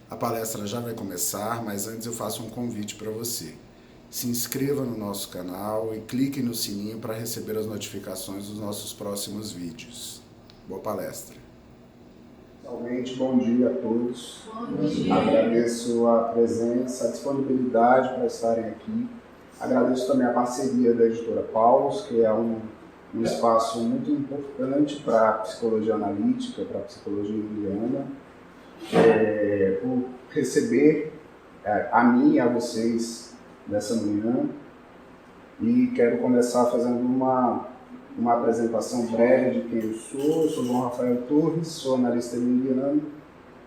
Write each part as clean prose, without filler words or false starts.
A palestra já vai começar, mas antes eu faço um convite para você. Se inscreva no nosso canal e clique no sininho para receber as notificações dos nossos próximos vídeos. Boa palestra! Realmente, bom dia a todos. Agradeço a presença, a disponibilidade para estarem aqui. Agradeço também a parceria da editora Paulus, que é um espaço muito importante para a psicologia analítica, para a psicologia junguiana, por receber a mim e a vocês nessa manhã. E quero começar fazendo uma apresentação breve de quem eu sou. Eu sou João Rafael Torres, sou analista junguiano,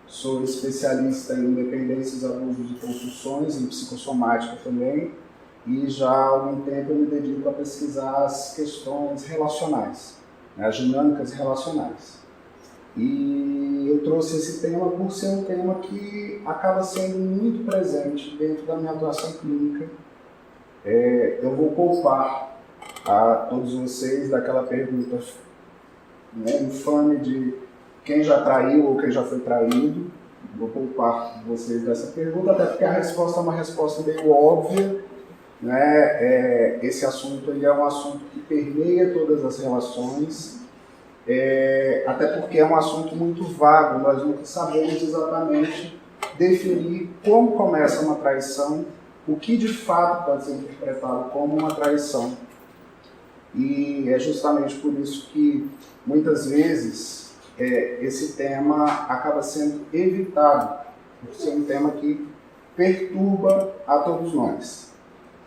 sou especialista em dependências, abusos e compulsões, em psicossomática também, e já há algum tempo eu me dedico a pesquisar as questões relacionais, as dinâmicas relacionais. E eu trouxe esse tema por ser um tema que acaba sendo muito presente dentro da minha atuação clínica. Eu vou poupar a todos vocês daquela pergunta infame de quem já traiu ou quem já foi traído. Vou poupar vocês dessa pergunta, até porque a resposta é uma resposta meio óbvia. Esse assunto ele é um assunto que permeia todas as relações, até porque é um assunto muito vago. Nós nunca sabemos exatamente definir como começa uma traição, o que de fato pode ser interpretado como uma traição. E é justamente por isso que muitas vezes esse tema acaba sendo evitado, por ser um tema que perturba a todos nós.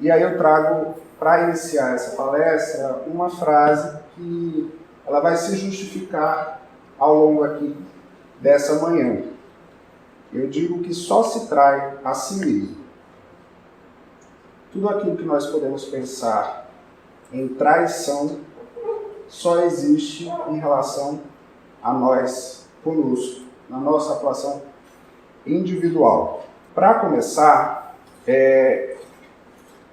E aí eu trago, para iniciar essa palestra, uma frase que ela vai se justificar ao longo aqui dessa manhã. Eu digo que só se trai a si mesmo. Tudo aquilo que nós podemos pensar em traição só existe em relação a nós, conosco, na nossa atuação individual. Para começar, é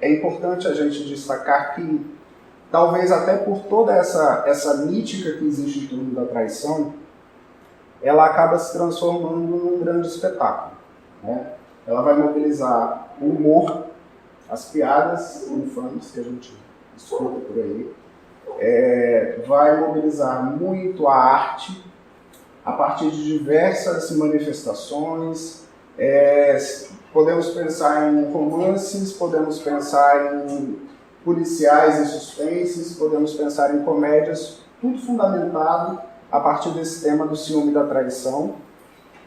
importante a gente destacar que, talvez até por toda essa mítica que existe em torno da traição, ela acaba se transformando num grande espetáculo. Ela vai mobilizar o humor, as piadas infames que a gente escuta por aí, vai mobilizar muito a arte, a partir de diversas manifestações. Podemos pensar em romances, podemos pensar em policiais e suspenses, podemos pensar em comédias, tudo fundamentado a partir desse tema do ciúme e da traição.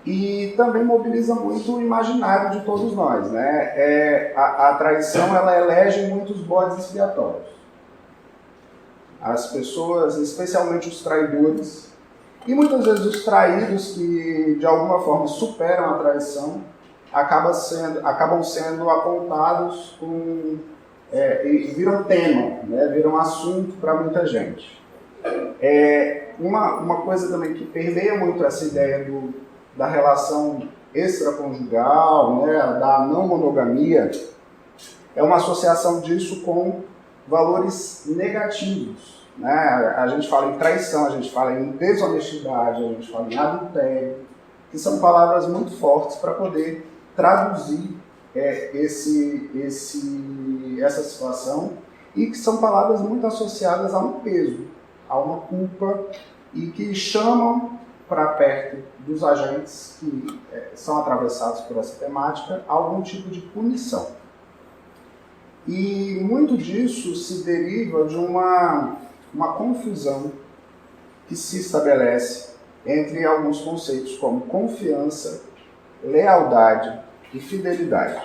E também mobiliza muito o imaginário de todos nós. A traição ela elege muitos bodes expiatórios. As pessoas, especialmente os traidores, e muitas vezes os traídos que de alguma forma superam a traição, acabam sendo apontados e viram tema, viram assunto para muita gente. Uma coisa também que permeia muito essa ideia da relação extraconjugal, da não monogamia, é uma associação disso com valores negativos. A gente fala em traição, a gente fala em desonestidade, a gente fala em adultério, que são palavras muito fortes para poder traduzir essa situação, e que são palavras muito associadas a um peso, a uma culpa, e que chamam para perto dos agentes que são atravessados por essa temática algum tipo de punição. E muito disso se deriva de uma confusão que se estabelece entre alguns conceitos como confiança, lealdade e fidelidade.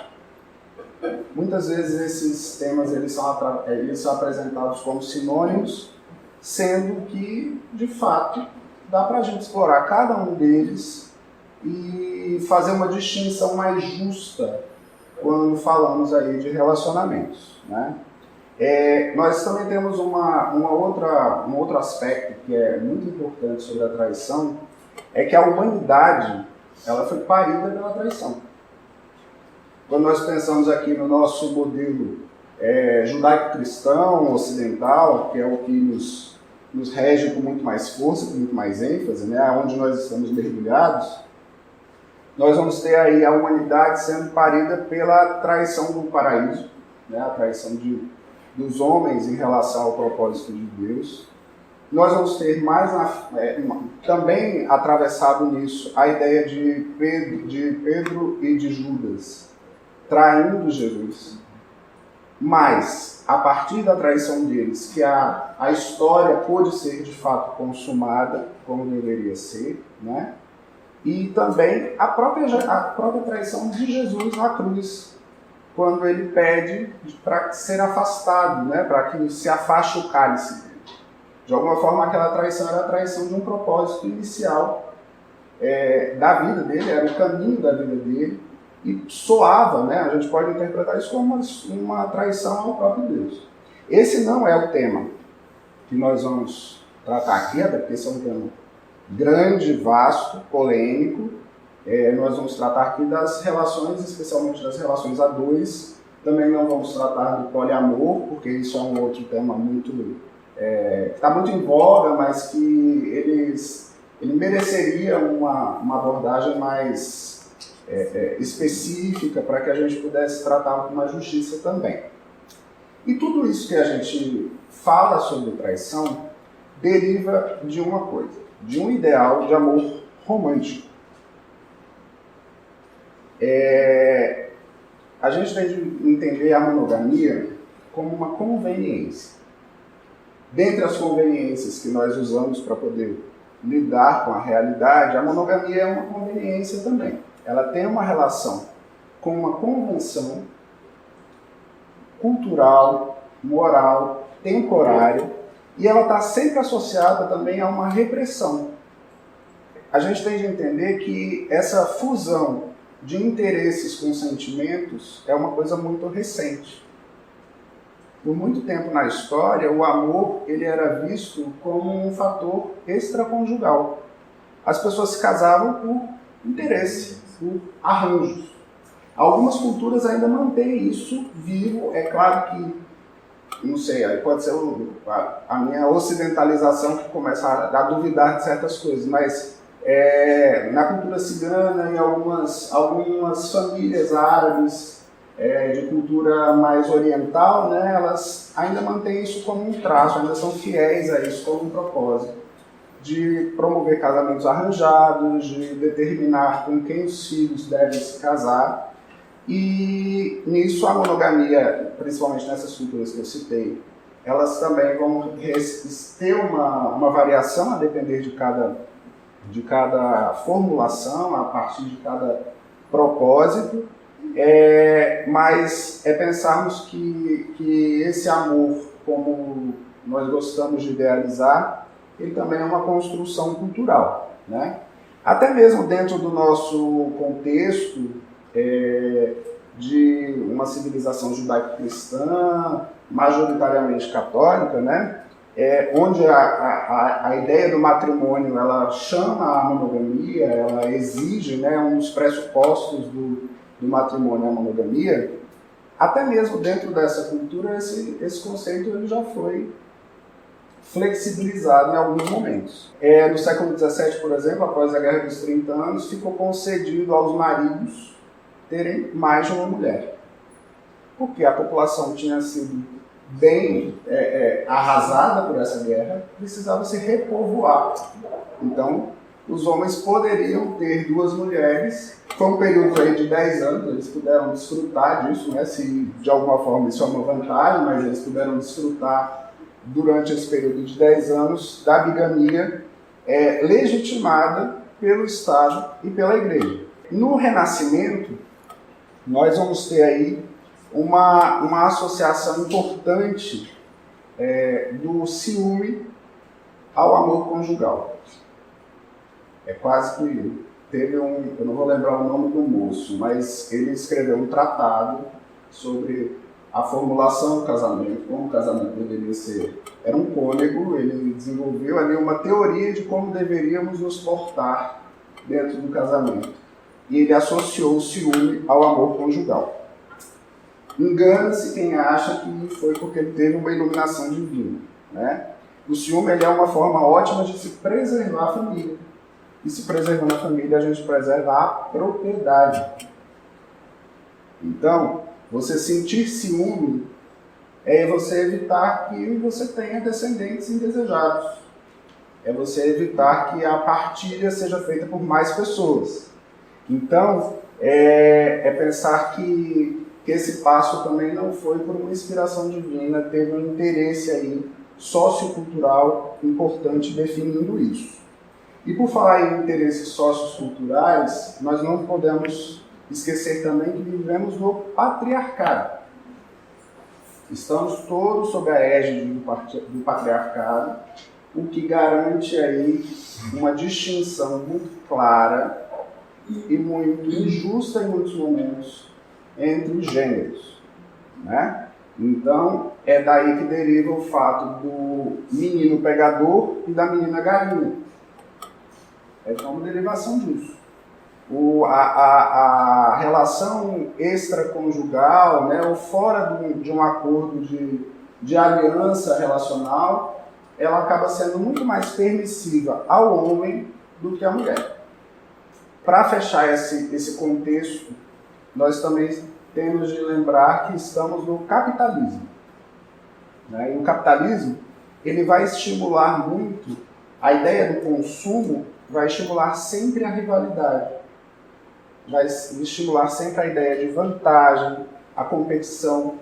Muitas vezes esses temas eles são apresentados como sinônimos, sendo que, de fato, dá para a gente explorar cada um deles e fazer uma distinção mais justa quando falamos aí de relacionamentos. Nós também temos um outro aspecto que é muito importante sobre a traição, é que a humanidade ela foi parida pela traição. Quando nós pensamos aqui no nosso modelo judaico-cristão, ocidental, que é o que nos rege com muito mais força, com muito mais ênfase, onde nós estamos mergulhados, nós vamos ter aí a humanidade sendo parida pela traição do paraíso, né? A traição dos homens em relação ao propósito de Deus. Nós vamos ter também atravessado nisso a ideia de Pedro e de Judas traindo Jesus. Mas, a partir da traição deles, que a história pôde ser de fato consumada, como deveria ser, né? E também a própria traição de Jesus na cruz, quando ele pede para ser afastado, né? Para que se afaste o cálice. De alguma forma, aquela traição era a traição de um propósito inicial da vida dele, era o caminho da vida dele, e soava, né? A gente pode interpretar isso como uma traição ao próprio Deus. Esse não é o tema que nós vamos tratar aqui, até porque esse é um tema grande, vasto, polêmico. Nós vamos tratar aqui das relações, especialmente das relações a dois. Também não vamos tratar do poliamor, porque isso é um outro tema muito que está muito em voga, mas que ele mereceria uma abordagem mais específica para que a gente pudesse tratar com mais justiça também. E tudo isso que a gente fala sobre traição deriva de uma coisa, de um ideal de amor romântico. A gente tem de entender a monogamia como uma conveniência. Dentre as conveniências que nós usamos para poder lidar com a realidade, a monogamia é uma conveniência também. Ela tem uma relação com uma convenção cultural, moral, temporária, e ela está sempre associada também a uma repressão. A gente tem de entender que essa fusão de interesses com sentimentos é uma coisa muito recente. Por muito tempo na história, o amor ele era visto como um fator extraconjugal. As pessoas se casavam por interesse, por arranjos. Algumas culturas ainda mantêm isso vivo. É claro que, não sei, aí pode ser a minha ocidentalização que começa a duvidar de certas coisas, mas na cultura cigana, em algumas famílias árabes, de cultura mais oriental, né, elas ainda mantêm isso como um traço, ainda são fiéis a isso como um propósito, de promover casamentos arranjados, de determinar com quem os filhos devem se casar. E nisso a monogamia, principalmente nessas culturas que eu citei, elas também vão ter uma variação a depender de cada formulação, a partir de cada propósito. Mas pensarmos que esse amor, como nós gostamos de idealizar, ele também é uma construção cultural, né? Até mesmo dentro do nosso contexto de uma civilização judaico-cristã, majoritariamente católica, né? Onde a ideia do matrimônio ela chama a monogamia, ela exige, né, um dos pressupostos do matrimônio é a monogamia. Até mesmo dentro dessa cultura, esse conceito ele já foi flexibilizado em alguns momentos. No século XVII, por exemplo, após a Guerra dos 30 anos, ficou concedido aos maridos terem mais de uma mulher. Porque a população tinha sido bem arrasada por essa guerra, precisava se repovoar. Então, os homens poderiam ter duas mulheres. Foi um período aí de 10 anos, eles puderam desfrutar disso, né? Se de alguma forma isso é uma vantagem, mas eles puderam desfrutar durante esse período de 10 anos da bigamia legitimada pelo Estado e pela Igreja. No Renascimento, nós vamos ter aí uma associação importante do ciúme ao amor conjugal. Quase que teve eu não vou lembrar o nome do moço, mas ele escreveu um tratado sobre a formulação do casamento, como o casamento deveria ser. Era um cônego, ele desenvolveu ali uma teoria de como deveríamos nos portar dentro do casamento. E ele associou o ciúme ao amor conjugal. Engana-se quem acha que foi porque ele teve uma iluminação divina, né? O ciúme ele é uma forma ótima de se preservar a família. E se preservando a família, a gente preserva a propriedade. Então, você sentir ciúme é você evitar que você tenha descendentes indesejados. É você evitar que a partilha seja feita por mais pessoas. Então, é pensar que esse passo também não foi por uma inspiração divina, teve um interesse aí sociocultural importante definindo isso. E por falar em interesses socioculturais, nós não podemos esquecer também que vivemos no patriarcado. Estamos todos sob a égide do patriarcado, o que garante aí uma distinção muito clara e muito injusta em muitos momentos entre os gêneros, né? Então, é daí que deriva o fato do menino pegador e da menina galinha. É uma derivação disso. A relação extraconjugal, né, ou fora de um acordo de aliança relacional, ela acaba sendo muito mais permissiva ao homem do que à mulher. Para fechar esse contexto, nós também temos de lembrar que estamos no capitalismo. Né? E o capitalismo ele vai estimular muito, a ideia do consumo vai estimular sempre a rivalidade, vai estimular sempre a ideia de vantagem, a competição,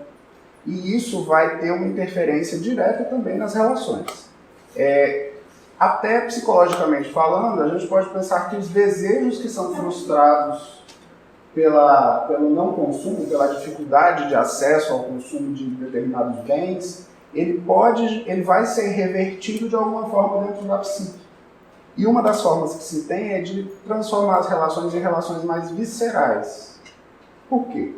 e isso vai ter uma interferência direta também nas relações. Até psicologicamente falando, a gente pode pensar que os desejos que são frustrados pelo não consumo, pela dificuldade de acesso ao consumo de determinados bens, ele vai ser revertido de alguma forma dentro da psique. E uma das formas que se tem é de transformar as relações em relações mais viscerais. Por quê?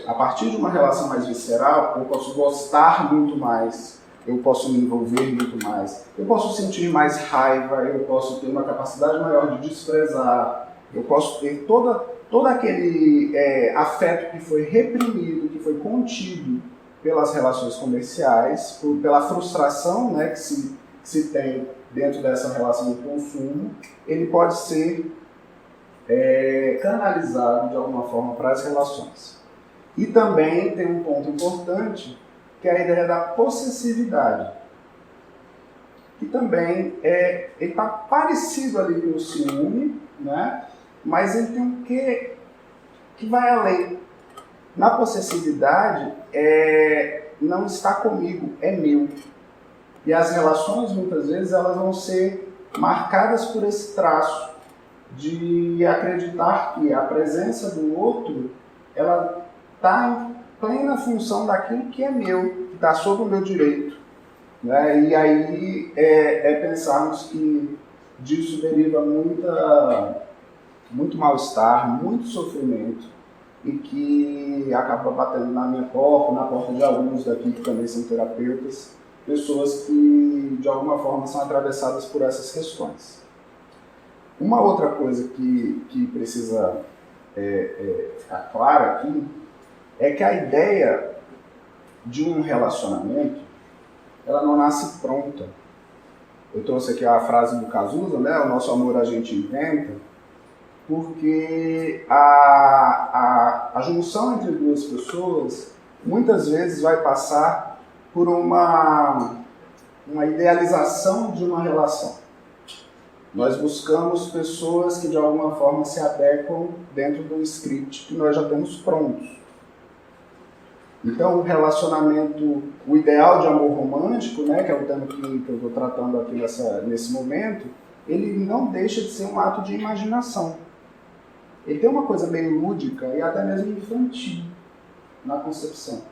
A partir de uma relação mais visceral, eu posso gostar muito mais, eu posso me envolver muito mais, eu posso sentir mais raiva, eu posso ter uma capacidade maior de desprezar, eu posso ter todo aquele afeto que foi reprimido, que foi contido pelas relações comerciais, pela frustração, né, que se tem dentro dessa relação de consumo, ele pode ser canalizado de alguma forma para as relações. E também tem um ponto importante, que é a ideia da possessividade, que também está parecido ali com o ciúme, né? Mas ele tem um quê que vai além. Na possessividade, não está comigo, é meu. E as relações, muitas vezes, elas vão ser marcadas por esse traço de acreditar que a presença do outro, ela está em plena função daquilo que é meu, que está sob o meu direito. Né? E aí pensarmos que disso deriva muito mal-estar, muito sofrimento, e que acaba batendo na minha porta, na porta de alguns daqui que também são terapeutas, pessoas que de alguma forma são atravessadas por essas questões. Uma outra coisa que precisa ficar clara aqui é que a ideia de um relacionamento, ela não nasce pronta. Eu trouxe aqui a frase do Cazuza, né? O nosso amor a gente inventa, porque a junção entre duas pessoas muitas vezes vai passar por uma idealização de uma relação. Nós buscamos pessoas que de alguma forma se adequam dentro do script que nós já temos prontos. Então, o relacionamento, o ideal de amor romântico, né, que é o tema que eu estou tratando aqui nesse momento, ele não deixa de ser um ato de imaginação. Ele tem uma coisa meio lúdica e até mesmo infantil na concepção.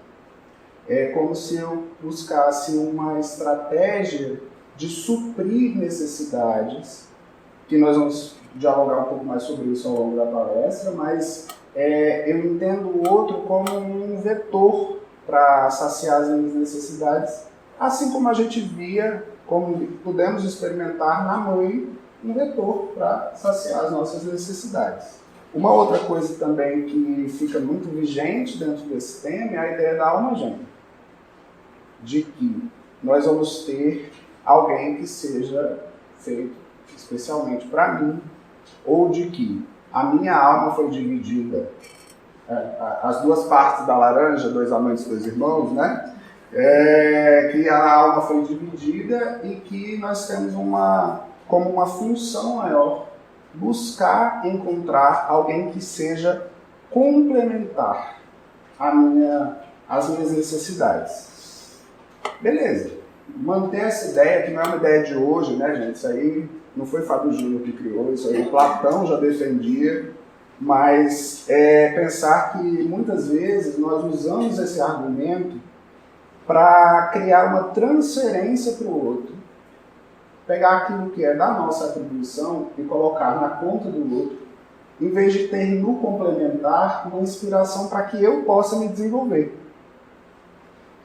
É como se eu buscasse uma estratégia de suprir necessidades, que nós vamos dialogar um pouco mais sobre isso ao longo da palestra, mas eu entendo o outro como um vetor para saciar as minhas necessidades, assim como a gente via, como pudemos experimentar na mãe, um vetor para saciar as nossas necessidades. Uma outra coisa também que fica muito vigente dentro desse tema é a ideia da alma gêmea, de que nós vamos ter alguém que seja feito especialmente para mim, ou de que a minha alma foi dividida, as duas partes da laranja, dois amantes, dois irmãos, né? Que a alma foi dividida e que nós temos como uma função maior buscar encontrar alguém que seja complementar às minhas necessidades. Beleza. Manter essa ideia, que não é uma ideia de hoje, né, gente? Isso aí não foi Fábio Júnior que criou, isso aí Platão já defendia, mas pensar que muitas vezes nós usamos esse argumento para criar uma transferência para o outro, pegar aquilo que é da nossa atribuição e colocar na conta do outro, em vez de ter no complementar uma inspiração para que eu possa me desenvolver.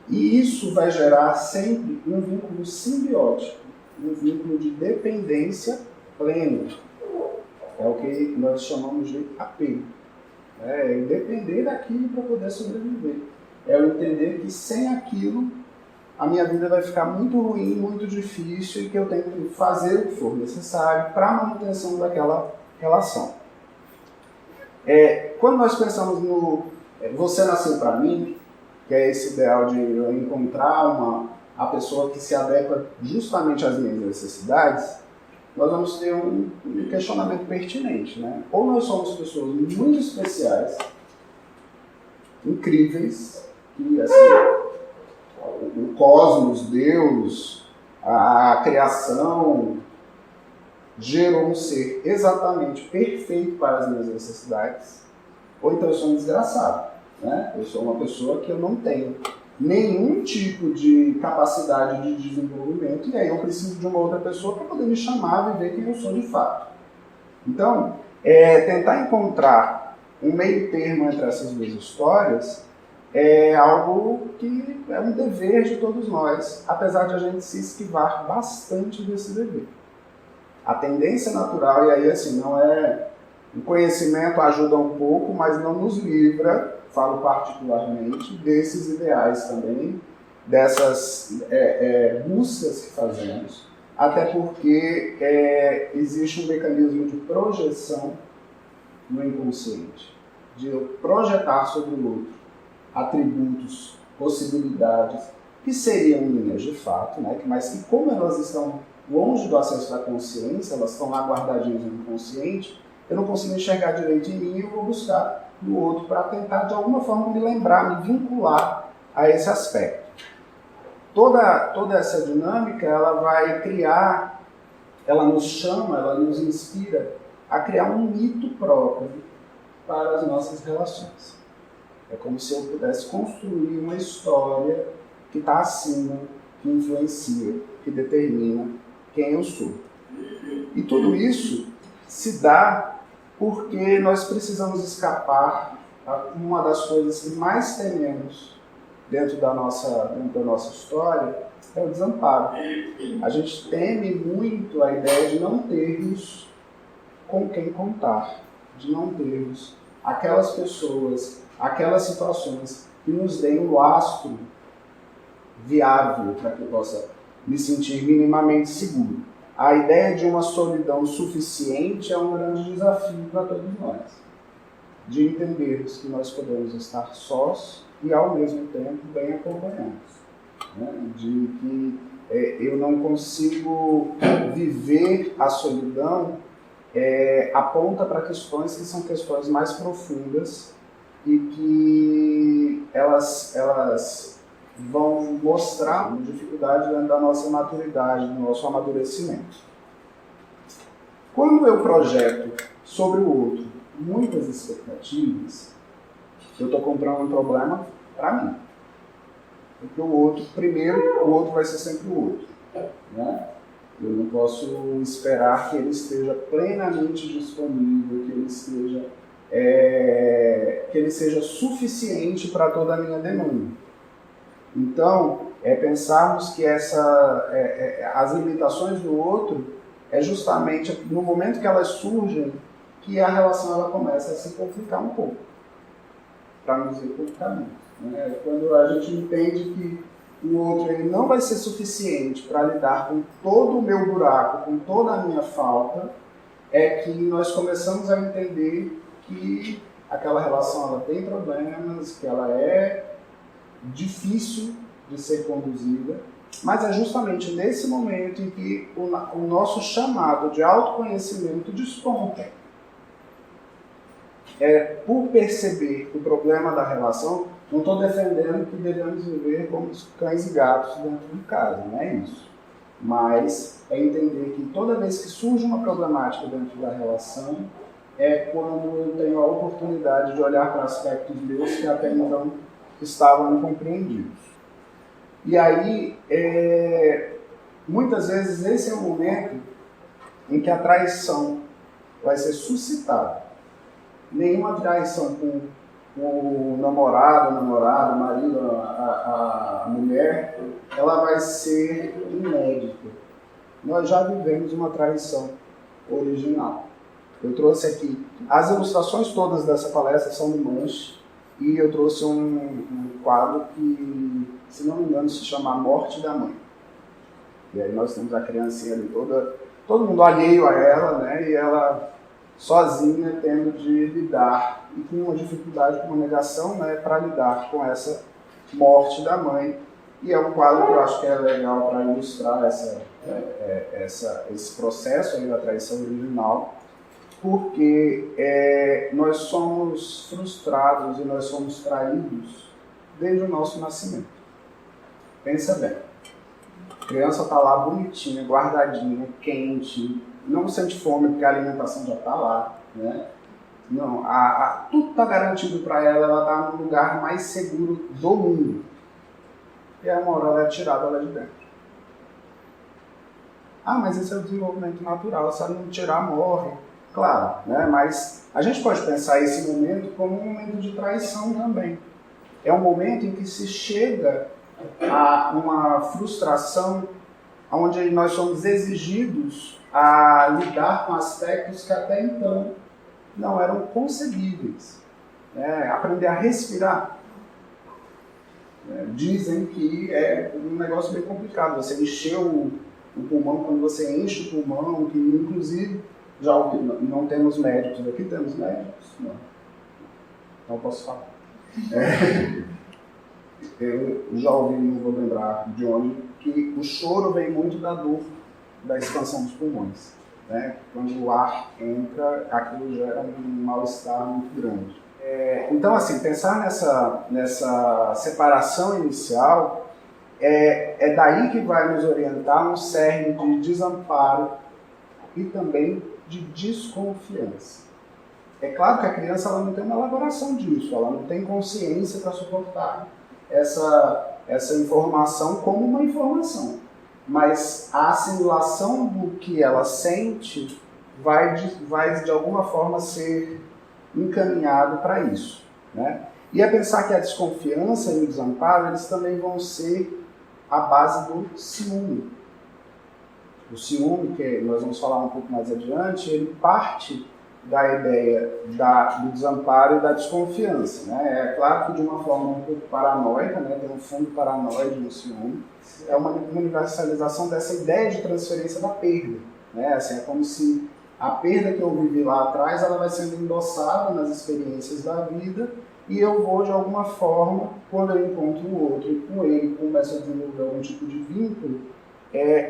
E isso vai gerar sempre um vínculo simbiótico, um vínculo de dependência plena. É o que nós chamamos de apego. É eu depender daquilo para poder sobreviver. É eu entender que sem aquilo a minha vida vai ficar muito ruim, muito difícil e que eu tenho que fazer o que for necessário para a manutenção daquela relação. Quando nós pensamos no você nasceu para mim, que é esse ideal de eu encontrar a pessoa que se adequa justamente às minhas necessidades, nós vamos ter um questionamento pertinente, né? Ou nós somos pessoas muito especiais, incríveis, que assim, o cosmos, Deus, a criação gerou um ser exatamente perfeito para as minhas necessidades, ou então eu sou um desgraçado, né? Eu sou uma pessoa que eu não tenho nenhum tipo de capacidade de desenvolvimento e aí eu preciso de uma outra pessoa para poder me chamar e ver quem eu sou de fato. Então, tentar encontrar um meio termo entre essas duas histórias é algo que é um dever de todos nós, apesar de a gente se esquivar bastante desse dever. A tendência natural, e aí assim, não é... O conhecimento ajuda um pouco, mas não nos livra, falo particularmente, desses ideais também, dessas buscas que fazemos, até porque existe um mecanismo de projeção no inconsciente, de eu projetar sobre o outro atributos, possibilidades, que seriam linhas de fato, né? Mas que como elas estão longe do acesso da consciência, elas estão lá guardadinhas no inconsciente, eu não consigo enxergar direito em mim e eu vou buscar no outro para tentar de alguma forma me lembrar, me vincular a esse aspecto. Toda essa dinâmica, ela vai criar, ela nos chama, ela nos inspira a criar um mito próprio para as nossas relações. É como se eu pudesse construir uma história que está acima, que influencia, que determina quem eu sou. E tudo isso se dá porque nós precisamos escapar a uma das coisas que mais tememos dentro da nossa história, é o desamparo. A gente teme muito a ideia de não termos com quem contar, de não termos aquelas pessoas, aquelas situações que nos deem um lastro viável para que eu possa me sentir minimamente seguro. A ideia de uma solidão suficiente é um grande desafio para todos nós. De entendermos que nós podemos estar sós e, ao mesmo tempo, bem acompanhados. Né? De que eu não consigo viver a solidão aponta para questões que são questões mais profundas e que elas vão mostrar uma dificuldade dentro da nossa maturidade, do nosso amadurecimento. Quando eu projeto sobre o outro muitas expectativas, eu estou comprando um problema para mim. Porque o outro vai ser sempre o outro. Né? Eu não posso esperar que ele esteja plenamente disponível, que ele seja suficiente para toda a minha demanda. Então, pensarmos que as limitações do outro é justamente no momento que elas surgem que a relação ela começa a se complicar um pouco, para não dizer complicamente. Né? Quando a gente entende que o outro ele não vai ser suficiente para lidar com todo o meu buraco, com toda a minha falta, é que nós começamos a entender que aquela relação ela tem problemas, que ela é difícil de ser conduzida, mas é justamente nesse momento em que o nosso chamado de autoconhecimento desponta. Por perceber o problema da relação, não estou defendendo que devemos viver como cães e gatos dentro de casa, não é isso. Mas é entender que toda vez que surge uma problemática dentro da relação, é quando eu tenho a oportunidade de olhar para aspectos meus que até então estavam incompreendidos. E aí, muitas vezes, esse é o momento em que a traição vai ser suscitada. Nenhuma traição com o namorado, o marido, a mulher, ela vai ser inédita. Nós já vivemos uma traição original. Eu trouxe aqui, as ilustrações todas dessa palestra são do Manche, e eu trouxe um quadro que, se não me engano, se chama A Morte da Mãe. E aí nós temos a criancinha ali todo mundo alheio a ela, né? E ela sozinha tendo de lidar, e com uma dificuldade, com uma negação, né? Para lidar com essa morte da mãe. E é um quadro que eu acho que é legal para ilustrar esse processo aí da traição original, porque nós somos frustrados e nós somos traídos desde o nosso nascimento. Pensa bem, a criança está lá bonitinha, guardadinha, quente, não sente fome porque a alimentação já está lá, né? Não, tudo está garantido para ela, ela está no lugar mais seguro do mundo. E aí uma hora ela é tirada lá de dentro. Mas esse é o desenvolvimento natural, se ela não tirar, morre. Claro, né? Mas a gente pode pensar esse momento como um momento de traição também. É um momento em que se chega a uma frustração onde nós somos exigidos a lidar com aspectos que até então não eram concebíveis. Aprender a respirar. Dizem que é um negócio bem complicado. Você encher o pulmão, quando você enche o pulmão, que inclusive, já ouvi, não temos médicos aqui, temos médicos? Não posso falar. Eu já ouvi, não vou lembrar de onde, que o choro vem muito da dor, da expansão dos pulmões. Né? Quando o ar entra, aquilo gera um mal-estar muito grande. Então, assim, pensar nessa separação inicial é daí que vai nos orientar um cerne de desamparo e também de desconfiança. É claro que a criança ela não tem uma elaboração disso, ela não tem consciência para suportar essa informação como uma informação. Mas a assimilação do que ela sente vai de alguma forma ser encaminhado para isso. Né? E é pensar que a desconfiança e o desamparo eles também vão ser a base do ciúme. O ciúme, que nós vamos falar um pouco mais adiante, ele parte da ideia do desamparo e da desconfiança. Né? É claro que de uma forma um pouco paranoica, né? Tem um fundo paranoide no ciúme, é uma universalização dessa ideia de transferência da perda. Né? Assim, é como se a perda que eu vivi lá atrás ela vai sendo endossada nas experiências da vida e eu vou, de alguma forma, quando eu encontro o outro e com ele começo a desenvolver algum tipo de vínculo,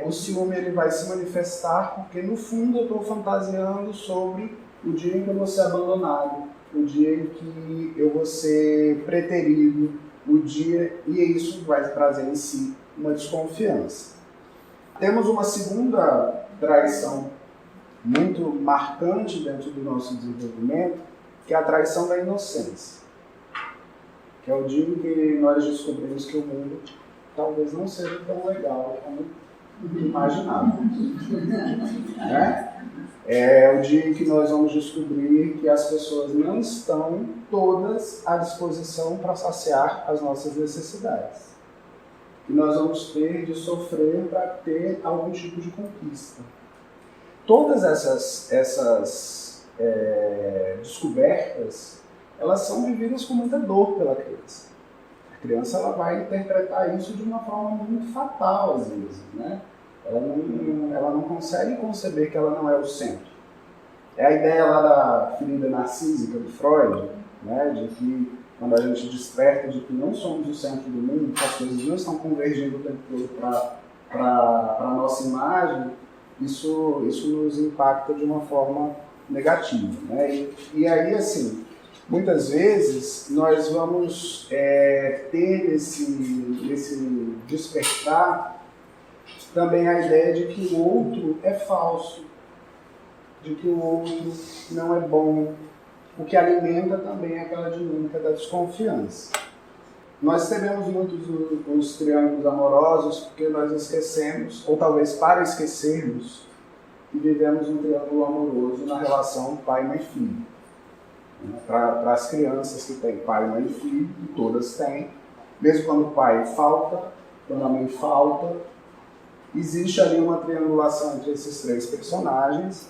o ciúme ele vai se manifestar porque, no fundo, eu estou fantasiando sobre o dia em que eu vou ser abandonado, o dia em que eu vou ser preterido, e isso vai trazer em si uma desconfiança. Temos uma segunda traição muito marcante dentro do nosso desenvolvimento, que é a traição da inocência. Que é o dia em que nós descobrimos que o mundo talvez não seja tão legal como imaginávamos. Né? É o dia em que nós vamos descobrir que as pessoas não estão todas à disposição para saciar as nossas necessidades. E nós vamos ter de sofrer para ter algum tipo de conquista. Todas essas descobertas, elas são vividas com muita dor pela criança. A criança ela vai interpretar isso de uma forma muito fatal, às vezes, né? Ela não consegue conceber que ela não é o centro. É a ideia lá da ferida narcísica do Freud, né? De que quando a gente desperta de que não somos o centro do mundo, que as coisas não estão convergindo o tempo todo para a nossa imagem, isso nos impacta de uma forma negativa, né? E aí, assim, muitas vezes nós vamos ter nesse despertar também a ideia de que o outro é falso, de que o outro não é bom, o que alimenta também aquela dinâmica da desconfiança. Nós tememos muito os triângulos amorosos porque nós esquecemos, ou talvez para esquecermos, que vivemos um triângulo amoroso na relação pai, mãe e filho. Para as crianças que têm pai, mãe e filho, e todas têm, mesmo quando o pai falta, quando a mãe falta, existe ali uma triangulação entre esses três personagens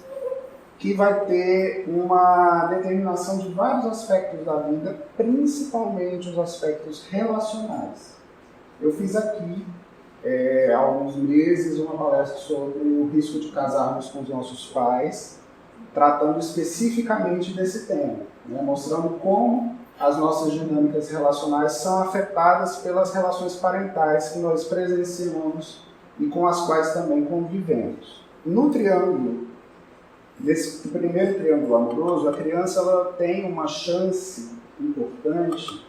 que vai ter uma determinação de vários aspectos da vida, principalmente os aspectos relacionais. Eu fiz aqui, há alguns meses, uma palestra sobre o risco de casarmos com os nossos pais, tratando especificamente desse tema, né? Mostrando como as nossas dinâmicas relacionais são afetadas pelas relações parentais que nós presenciamos e com as quais também convivemos. No triângulo, nesse primeiro triângulo amoroso, a criança ela tem uma chance importante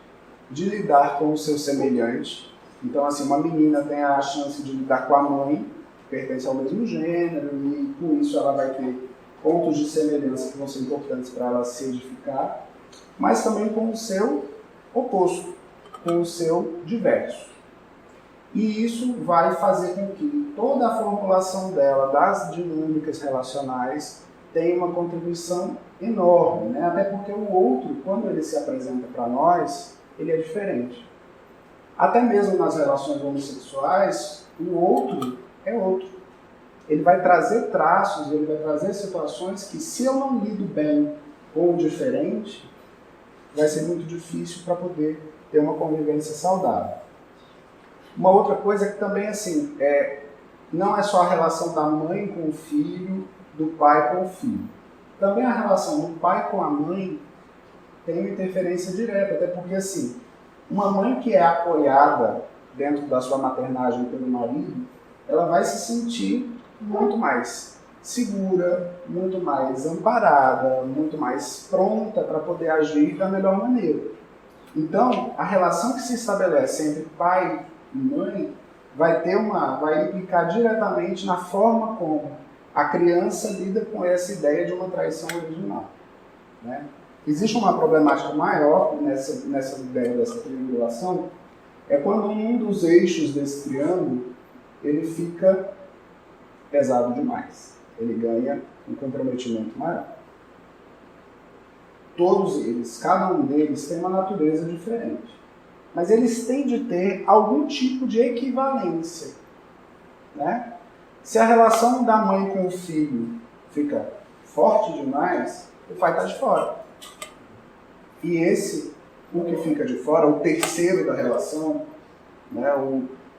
de lidar com o seu semelhante. Então, assim, uma menina tem a chance de lidar com a mãe, que pertence ao mesmo gênero, e com isso ela vai ter pontos de semelhança que vão ser importantes para ela se edificar, mas também com o seu oposto, com o seu diverso. E isso vai fazer com que toda a formulação dela das dinâmicas relacionais tenha uma contribuição enorme, né? Até porque o outro, quando ele se apresenta para nós, ele é diferente. Até mesmo nas relações homossexuais, o outro é outro. Ele vai trazer traços, ele vai trazer situações que, se eu não lido bem com o diferente, vai ser muito difícil para poder ter uma convivência saudável. Uma outra coisa é que também, assim, não é só a relação da mãe com o filho, do pai com o filho. Também a relação do pai com a mãe tem uma interferência direta, até porque, assim, uma mãe que é apoiada dentro da sua maternagem pelo marido, ela vai se sentir muito mais segura, muito mais amparada, muito mais pronta para poder agir da melhor maneira. Então, a relação que se estabelece entre pai e mãe vai implicar diretamente na forma como a criança lida com essa ideia de uma traição original, né? Existe uma problemática maior nessa ideia dessa triangulação, é quando um dos eixos desse triângulo ele fica pesado demais. Ele ganha um comprometimento maior. Todos eles, cada um deles tem uma natureza diferente. Mas eles têm de ter algum tipo de equivalência, né? Se a relação da mãe com o filho fica forte demais, o pai está de fora. E o que fica de fora, o terceiro da relação, né,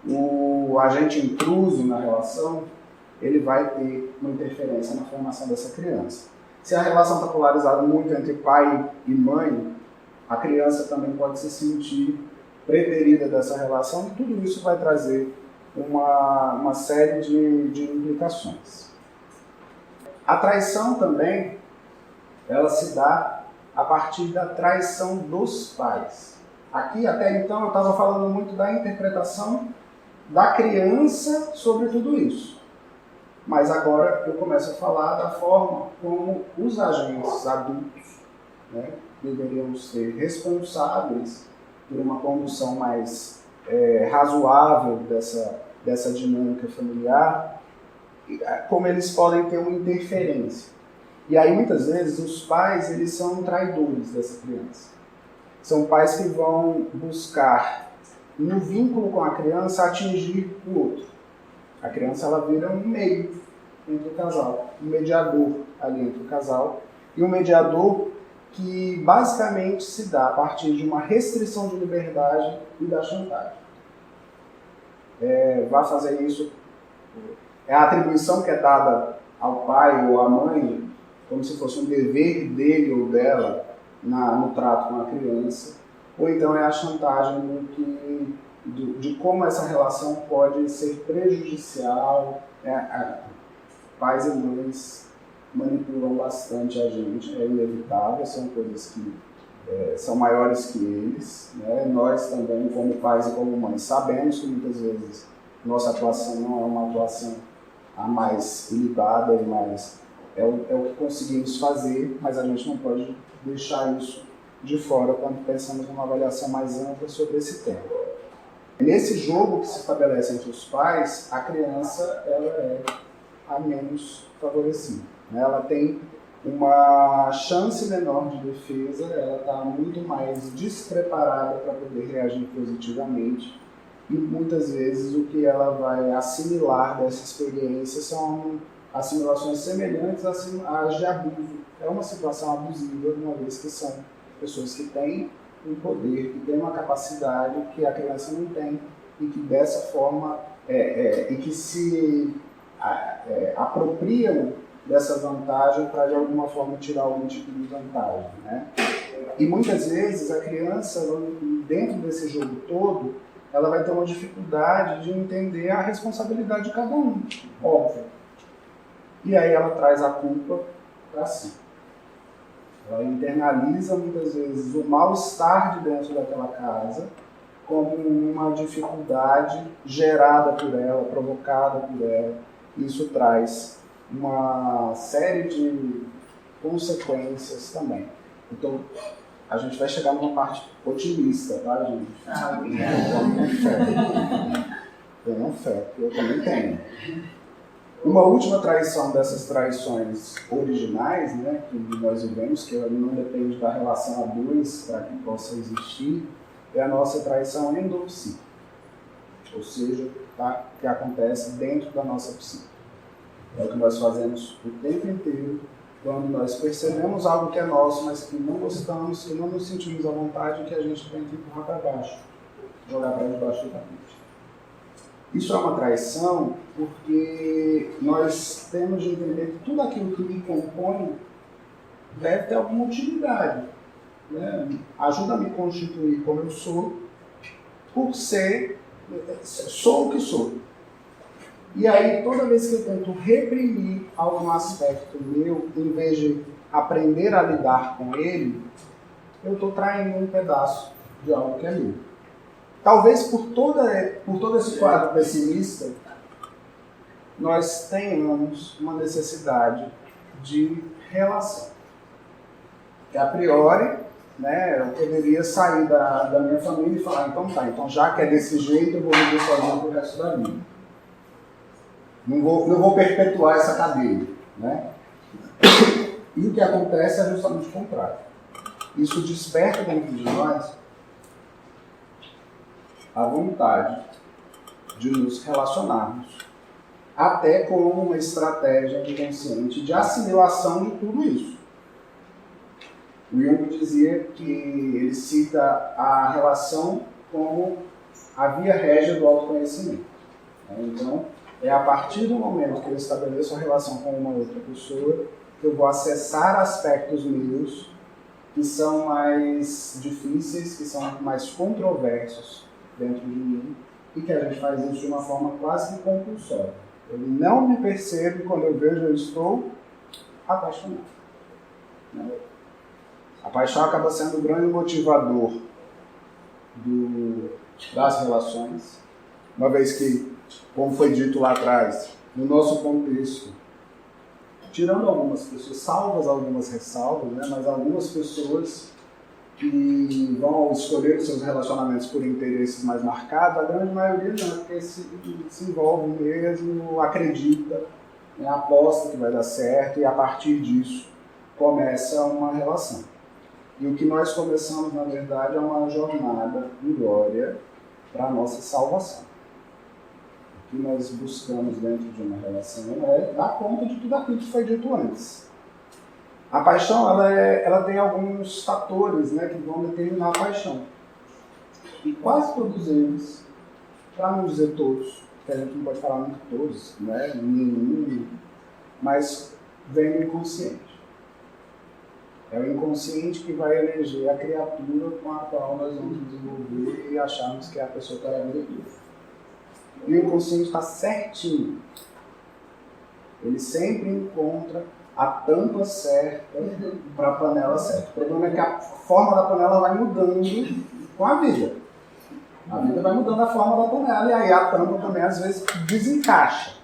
o agente intruso na relação, ele vai ter uma interferência na formação dessa criança. Se a relação está polarizada muito entre pai e mãe, a criança também pode se sentir preterida dessa relação, e tudo isso vai trazer uma série de implicações. A traição também, ela se dá a partir da traição dos pais. Aqui, até então, eu estava falando muito da interpretação da criança sobre tudo isso. Mas agora eu começo a falar da forma como os agentes adultos, né, deveriam ser responsáveis por uma condução mais razoável dessa dinâmica familiar, como eles podem ter uma interferência. E aí, muitas vezes, os pais eles são traidores dessa criança. São pais que vão buscar, no vínculo com a criança, atingir o outro. A criança ela vira um meio entre o casal, um mediador ali entre o casal. E um mediador que basicamente se dá a partir de uma restrição de liberdade e da chantagem. Vai fazer isso, é a atribuição que é dada ao pai ou à mãe, como se fosse um dever dele ou dela no trato com a criança, ou então é a chantagem de como essa relação pode ser prejudicial. Pais e mães manipulam bastante a gente, é inevitável, são coisas que são maiores que eles, né? Nós também, como pais e como mães, sabemos que muitas vezes nossa atuação não é uma atuação a mais ilibada e mais é o que conseguimos fazer, mas a gente não pode deixar isso de fora quando pensamos numa avaliação mais ampla sobre esse tema. Nesse jogo que se estabelece entre os pais, a criança ela é a menos favorecida, né? Ela tem uma chance menor de defesa, ela está muito mais despreparada para poder reagir positivamente e muitas vezes o que ela vai assimilar dessa experiência são assimilações semelhantes às de abuso. É uma situação abusiva, uma vez que são pessoas que têm um poder, que têm uma capacidade que a criança não tem e que dessa forma e que se apropriam dessa vantagem para de alguma forma tirar algum tipo de vantagem, né? E muitas vezes a criança, dentro desse jogo todo, ela vai ter uma dificuldade de entender a responsabilidade de cada um, óbvio. E aí ela traz a culpa para si. Ela internaliza muitas vezes o mal-estar de dentro daquela casa como uma dificuldade gerada por ela, provocada por ela. Isso traz uma série de consequências também. Então, a gente vai chegar numa parte otimista, tá, gente? Tenham fé, que eu também tenho. Uma última traição dessas traições originais, né, que nós vivemos, que não depende da relação a dois para que possa existir, é a nossa traição endopsíquica, ou seja, tá, que acontece dentro da nossa psique. É o que nós fazemos o tempo inteiro, quando nós percebemos algo que é nosso, mas que não gostamos, que não nos sentimos à vontade, que a gente tem que empurrar para baixo, jogar para debaixo do tapete. Isso é uma traição porque nós temos de entender que tudo aquilo que me compõe deve ter alguma utilidade, né? Ajuda a me constituir como eu sou, por sou o que sou. E aí, toda vez que eu tento reprimir algum aspecto meu, em vez de aprender a lidar com ele, eu estou traindo um pedaço de algo que é meu. Talvez por todo esse quadro pessimista, nós tenhamos uma necessidade de relação. Que a priori, né, eu poderia sair da minha família e falar, então já que é desse jeito, eu vou viver sozinho pro resto da vida. Não vou perpetuar essa cadeia, né? E o que acontece é justamente o contrário. Isso desperta dentro de nós a vontade de nos relacionarmos, até como uma estratégia inconsciente de assimilação de tudo isso. O Jung dizia que ele cita a relação como a via régia do autoconhecimento. Então, é a partir do momento que eu estabeleço a relação com uma outra pessoa que eu vou acessar aspectos meus que são mais difíceis, que são mais controversos dentro de mim, e que a gente faz isso de uma forma quase que compulsória. Eu não me percebo quando eu vejo eu estou apaixonado. A paixão acaba sendo o grande motivador das relações, uma vez que, como foi dito lá atrás, no nosso contexto, tirando algumas pessoas, salvas algumas ressalvas, né, mas algumas pessoas que vão escolher os seus relacionamentos por interesses mais marcados, a grande maioria não, porque se envolve mesmo, acredita, né, aposta que vai dar certo e a partir disso começa uma relação. E o que nós começamos, na verdade, é uma jornada em glória para a nossa salvação. O que nós buscamos dentro de uma relação é dar conta de tudo aquilo que foi dito antes. A paixão, ela tem alguns fatores, né, que vão determinar a paixão. E quase todos eles, para não dizer todos, porque a gente não pode falar muito todos, né, nenhum, mas vem do inconsciente. É o inconsciente que vai eleger a criatura com a qual nós vamos desenvolver e acharmos que é a pessoa para a vida toda. E o inconsciente está certinho. Ele sempre encontra a tampa certa para a panela certa. O problema é que a forma da panela vai mudando com a vida. A vida vai mudando a forma da panela e aí a tampa também às vezes desencaixa.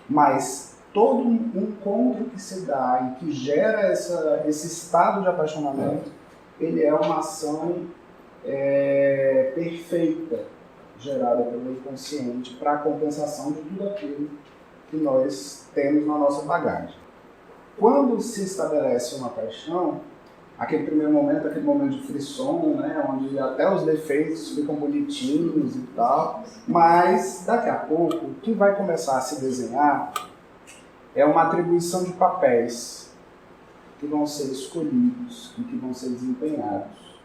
Mas todo encontro que se dá e que gera esse estado de apaixonamento, ele é uma ação perfeita, gerada pelo inconsciente para a compensação de tudo aquilo que nós temos na nossa bagagem. Quando se estabelece uma paixão, aquele primeiro momento, aquele momento de frisson, né, onde até os defeitos ficam bonitinhos e tal, mas daqui a pouco o que vai começar a se desenhar é uma atribuição de papéis que vão ser escolhidos e que vão ser desempenhados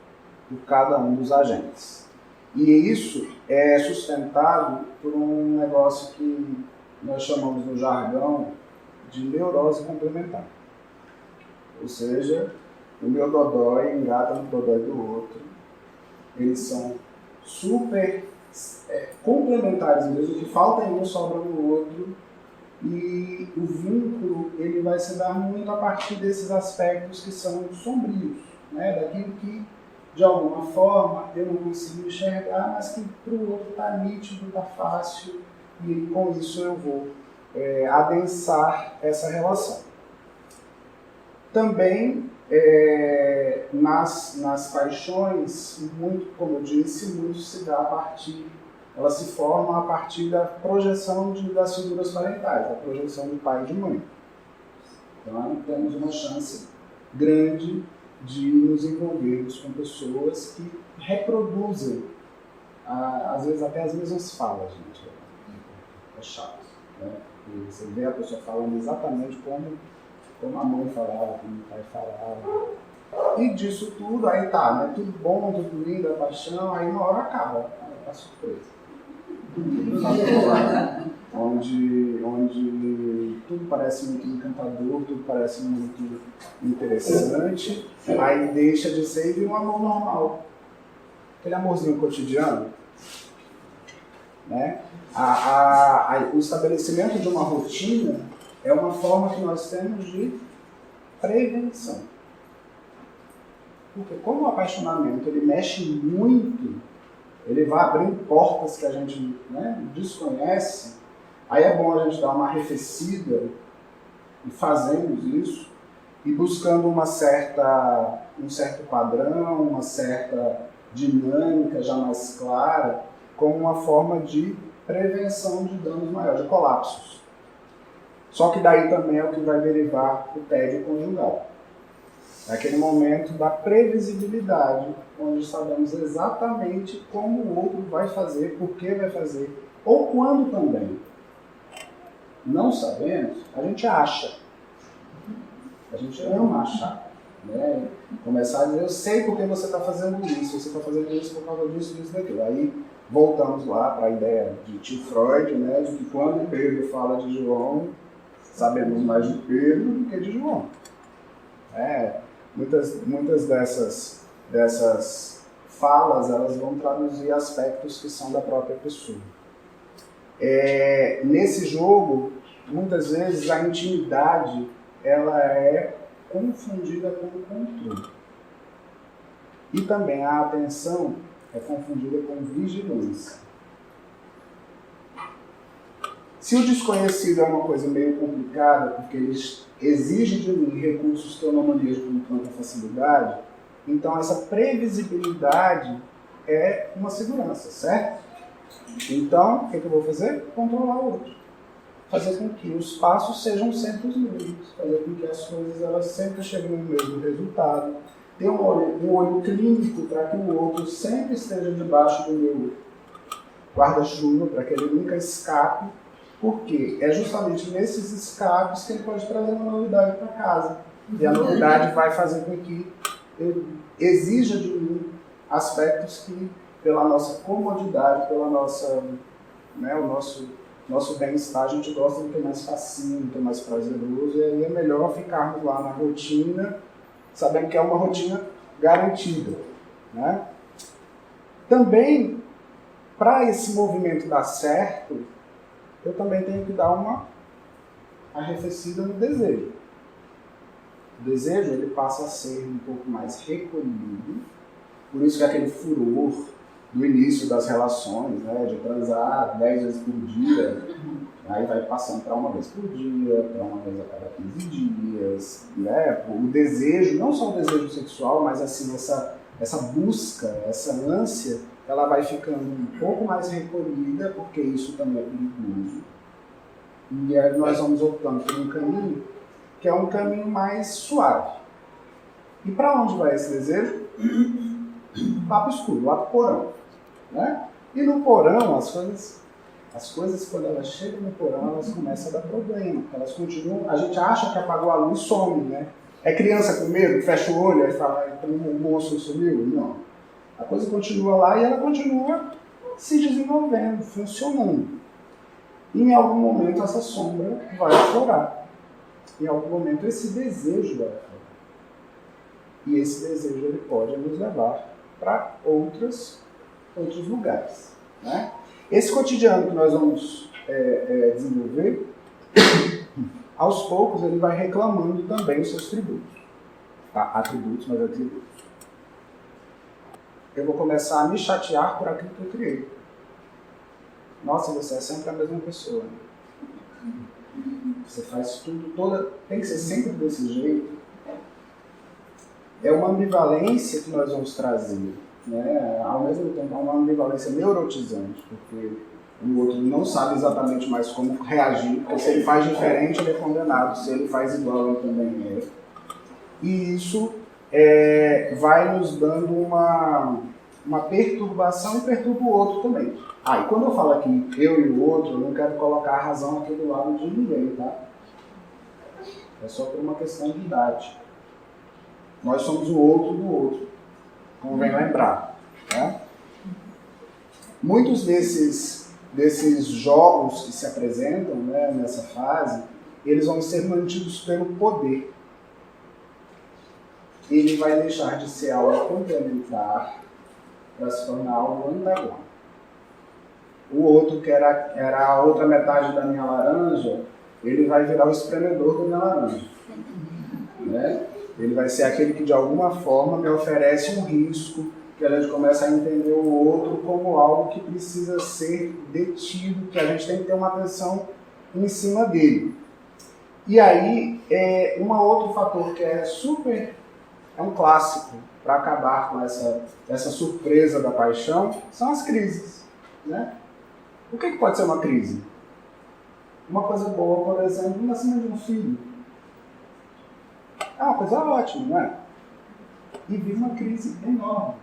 por cada um dos agentes. E isso é sustentado por um negócio que nós chamamos no jargão de neurose complementar. Ou seja, o meu dodói engata no dodói do outro. Eles são super complementares mesmo, o que falta em um sobra no outro. E o vínculo ele vai se dar muito a partir desses aspectos que são sombrios, né? Daquilo que, de alguma forma, eu não consigo enxergar, mas que para o outro está nítido, está fácil, e com isso eu vou adensar essa relação. Também, nas paixões, muito, como eu disse, muito se dá a partir, elas se formam a partir da projeção das figuras parentais, da projeção de pai e de mãe. Então, temos uma chance grande de nos envolvermos com pessoas que reproduzem, às vezes até as mesmas falas, gente. É chato, né? E você vê a pessoa falando exatamente como a mãe falava, como o pai falava. E disso tudo, aí tá, né? Tudo bom, tudo lindo, a paixão, aí uma hora acaba a surpresa. Onde tudo parece muito encantador, tudo parece muito interessante, aí deixa de ser e vira um amor normal. Aquele amorzinho cotidiano, né? O estabelecimento de uma rotina é uma forma que nós temos de prevenção. Porque como o apaixonamento ele mexe muito, ele vai abrindo portas que a gente, né, desconhece, aí é bom a gente dar uma arrefecida e fazemos isso, e buscando um certo padrão, uma certa dinâmica já mais clara, como uma forma de prevenção de danos maiores, de colapsos. Só que daí também é o que vai derivar o tédio conjugal. É aquele momento da previsibilidade, onde sabemos exatamente como o outro vai fazer, por que vai fazer, ou quando também. Não sabemos, a gente acha. A gente ama achar. Né? Começar a dizer, eu sei por que você está fazendo isso, você está fazendo isso por causa disso, disso, daquilo. Aí voltamos lá para a ideia de tio Freud, né, de que quando Pedro fala de João, sabemos mais de Pedro do que de João. Muitas dessas falas, elas vão traduzir aspectos que são da própria pessoa. Nesse jogo, muitas vezes a intimidade ela é confundida com o controle. E também a atenção é confundida com vigilância. Se o desconhecido é uma coisa meio complicada, porque ele exige de mim recursos que eu não manejo com tanta facilidade, então essa previsibilidade é uma segurança, certo? Então, o que eu vou fazer? Controlar o outro. Fazer com que os passos sejam sempre os mesmos. Fazer com que as coisas elas sempre cheguem no mesmo resultado. Ter um olho clínico para que o outro sempre esteja debaixo do meu guarda-chuva, para que ele nunca escape. Porque é justamente nesses escapes que ele pode trazer uma novidade para casa. E a novidade vai fazer com que eu exija de mim aspectos que, pela nossa comodidade, pela nossa, né, o nosso bem-estar, a gente gosta do que é mais facinho, do que é mais prazeroso, e aí é melhor ficarmos lá na rotina, sabendo que é uma rotina garantida, né? Também, para esse movimento dar certo, eu também tenho que dar uma arrefecida no desejo. O desejo, ele passa a ser um pouco mais recolhido, por isso que aquele furor do início das relações, né, de transar 10 vezes por dia, aí vai passando para uma vez por dia, para uma vez a cada 15 dias, né? O desejo, não só o desejo sexual, mas assim, essa busca, essa ânsia, ela vai ficando um pouco mais recolhida, porque isso também é perigoso. E aí nós vamos optando por um caminho que é um caminho mais suave. E para onde vai esse desejo? Lá para o escuro, lá para o porão. Né? E no porão, as coisas, quando elas chegam no porão, elas começam a dar problema. Elas continuam, a gente acha que apagou a luz e some, né? É criança com medo, fecha o olho e fala, o monstro sumiu? Não. A coisa continua lá e ela continua se desenvolvendo, funcionando. E em algum momento essa sombra vai aflorar. Em algum momento esse desejo vai aflorar. E esse desejo ele pode nos levar para outros lugares. Né? Esse cotidiano que nós vamos desenvolver, aos poucos ele vai reclamando também os seus tributos. Tá? Atributos, mas atributos. Eu vou começar a me chatear por aquilo que eu criei. Nossa, você é sempre a mesma pessoa. Né? Você faz tudo, tem que ser sempre desse jeito. É uma ambivalência que nós vamos trazer. Né? Ao mesmo tempo, é uma ambivalência neurotizante, porque o outro não sabe exatamente mais como reagir, porque se ele faz diferente, ele é condenado, se ele faz igual, ele também é. E isso vai nos dando uma perturbação e perturba o outro também. E quando eu falo aqui eu e o outro, eu não quero colocar a razão aqui do lado de ninguém, tá? É só por uma questão de idade. Nós somos o outro do outro, convém lembrar. Né? Muitos desses jogos que se apresentam, né, nessa fase, eles vão ser mantidos pelo poder. Ele vai deixar de ser algo complementar para se tornar algo antagônico. O outro, que era a outra metade da minha laranja, ele vai virar o espremedor da minha laranja. Né? Ele vai ser aquele que de alguma forma me oferece um risco, que a gente começa a entender o outro como algo que precisa ser detido, que a gente tem que ter uma atenção em cima dele. E aí, um outro fator que é um clássico para acabar com essa surpresa da paixão, são as crises. Né? O que pode ser uma crise? Uma coisa boa, por exemplo, o nascimento de um filho. É uma coisa ótima, não é? E vive uma crise enorme.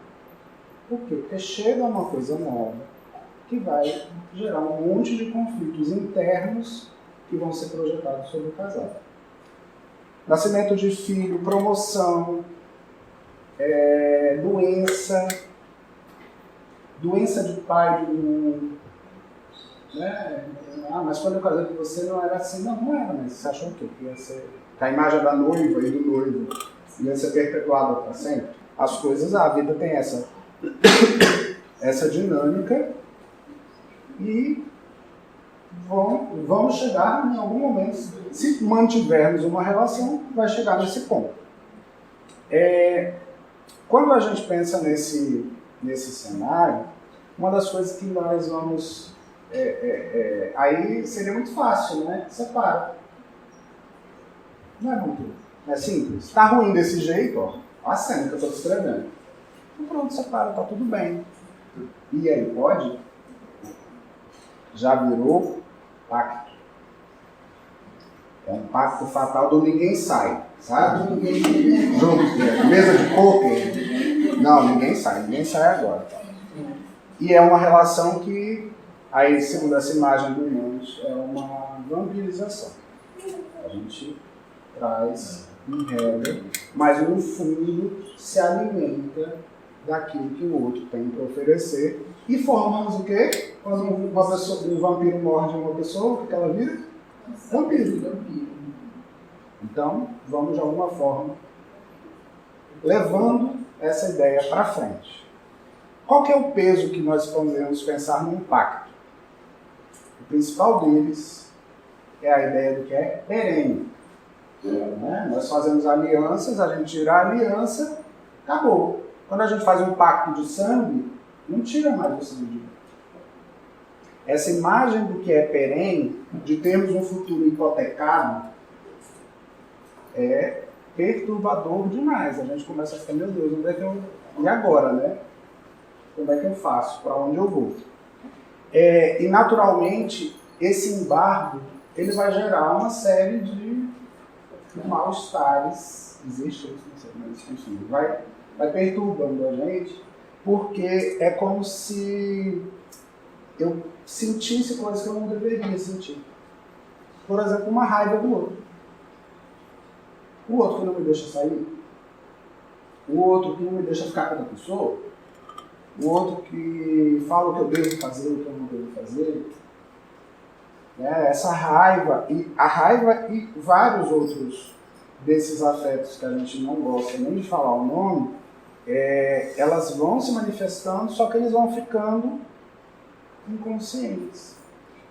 Por quê? Porque chega uma coisa nova que vai gerar um monte de conflitos internos que vão ser projetados sobre o casal. Nascimento de filho, promoção, doença de pai de um... Né? Mas quando eu casei com você não era assim. Não era, mas você achou o quê? Que ia ser... A imagem da noiva e do noivo ia ser perpetuada para sempre. As coisas, a vida tem essa dinâmica e vamos chegar em algum momento, se mantivermos uma relação, vai chegar nesse ponto. Quando a gente pensa nesse cenário, uma das coisas que nós vamos... aí seria muito fácil, né? Separa. Não é simples. Está ruim desse jeito, ó. A cena que eu estou descrevendo. Então pronto, separa, tá tudo bem. E aí, pode? Já virou pacto. É um pacto fatal do ninguém sai, sabe? Mesa de pôquer. Não, ninguém sai agora. Tá? E é uma relação que, aí, segundo essa imagem do Humanos, é uma vampirização. A gente traz em regra, mas no fundo se alimenta daquilo que o outro tem para oferecer. E formamos o quê? Quando um vampiro morde uma pessoa, o que ela vira? Vampiro. Então, vamos de alguma forma levando essa ideia para frente. Qual que é o peso que nós podemos pensar no impacto? O principal deles é a ideia do que é perene. Nós fazemos alianças, a gente tira a aliança, acabou. Quando a gente faz um pacto de sangue, não tira mais o sangue. Essa imagem do que é perene, de termos um futuro hipotecado, é perturbador demais. A gente começa a ficar, meu Deus, onde é que eu... E agora, né? Como é que eu faço? Para onde eu vou? E naturalmente, esse embargo, ele vai gerar uma série de mal-estares. Existe isso? Não sei, mas enfim, vai perturbando a gente, porque é como se eu sentisse coisas que eu não deveria sentir. Por exemplo, uma raiva do outro. O outro que não me deixa sair. O outro que não me deixa ficar com outra pessoa. O outro que fala o que eu devo fazer, o que eu não devo fazer. Essa raiva, e vários outros desses afetos que a gente não gosta nem de falar o nome, elas vão se manifestando, só que eles vão ficando inconscientes.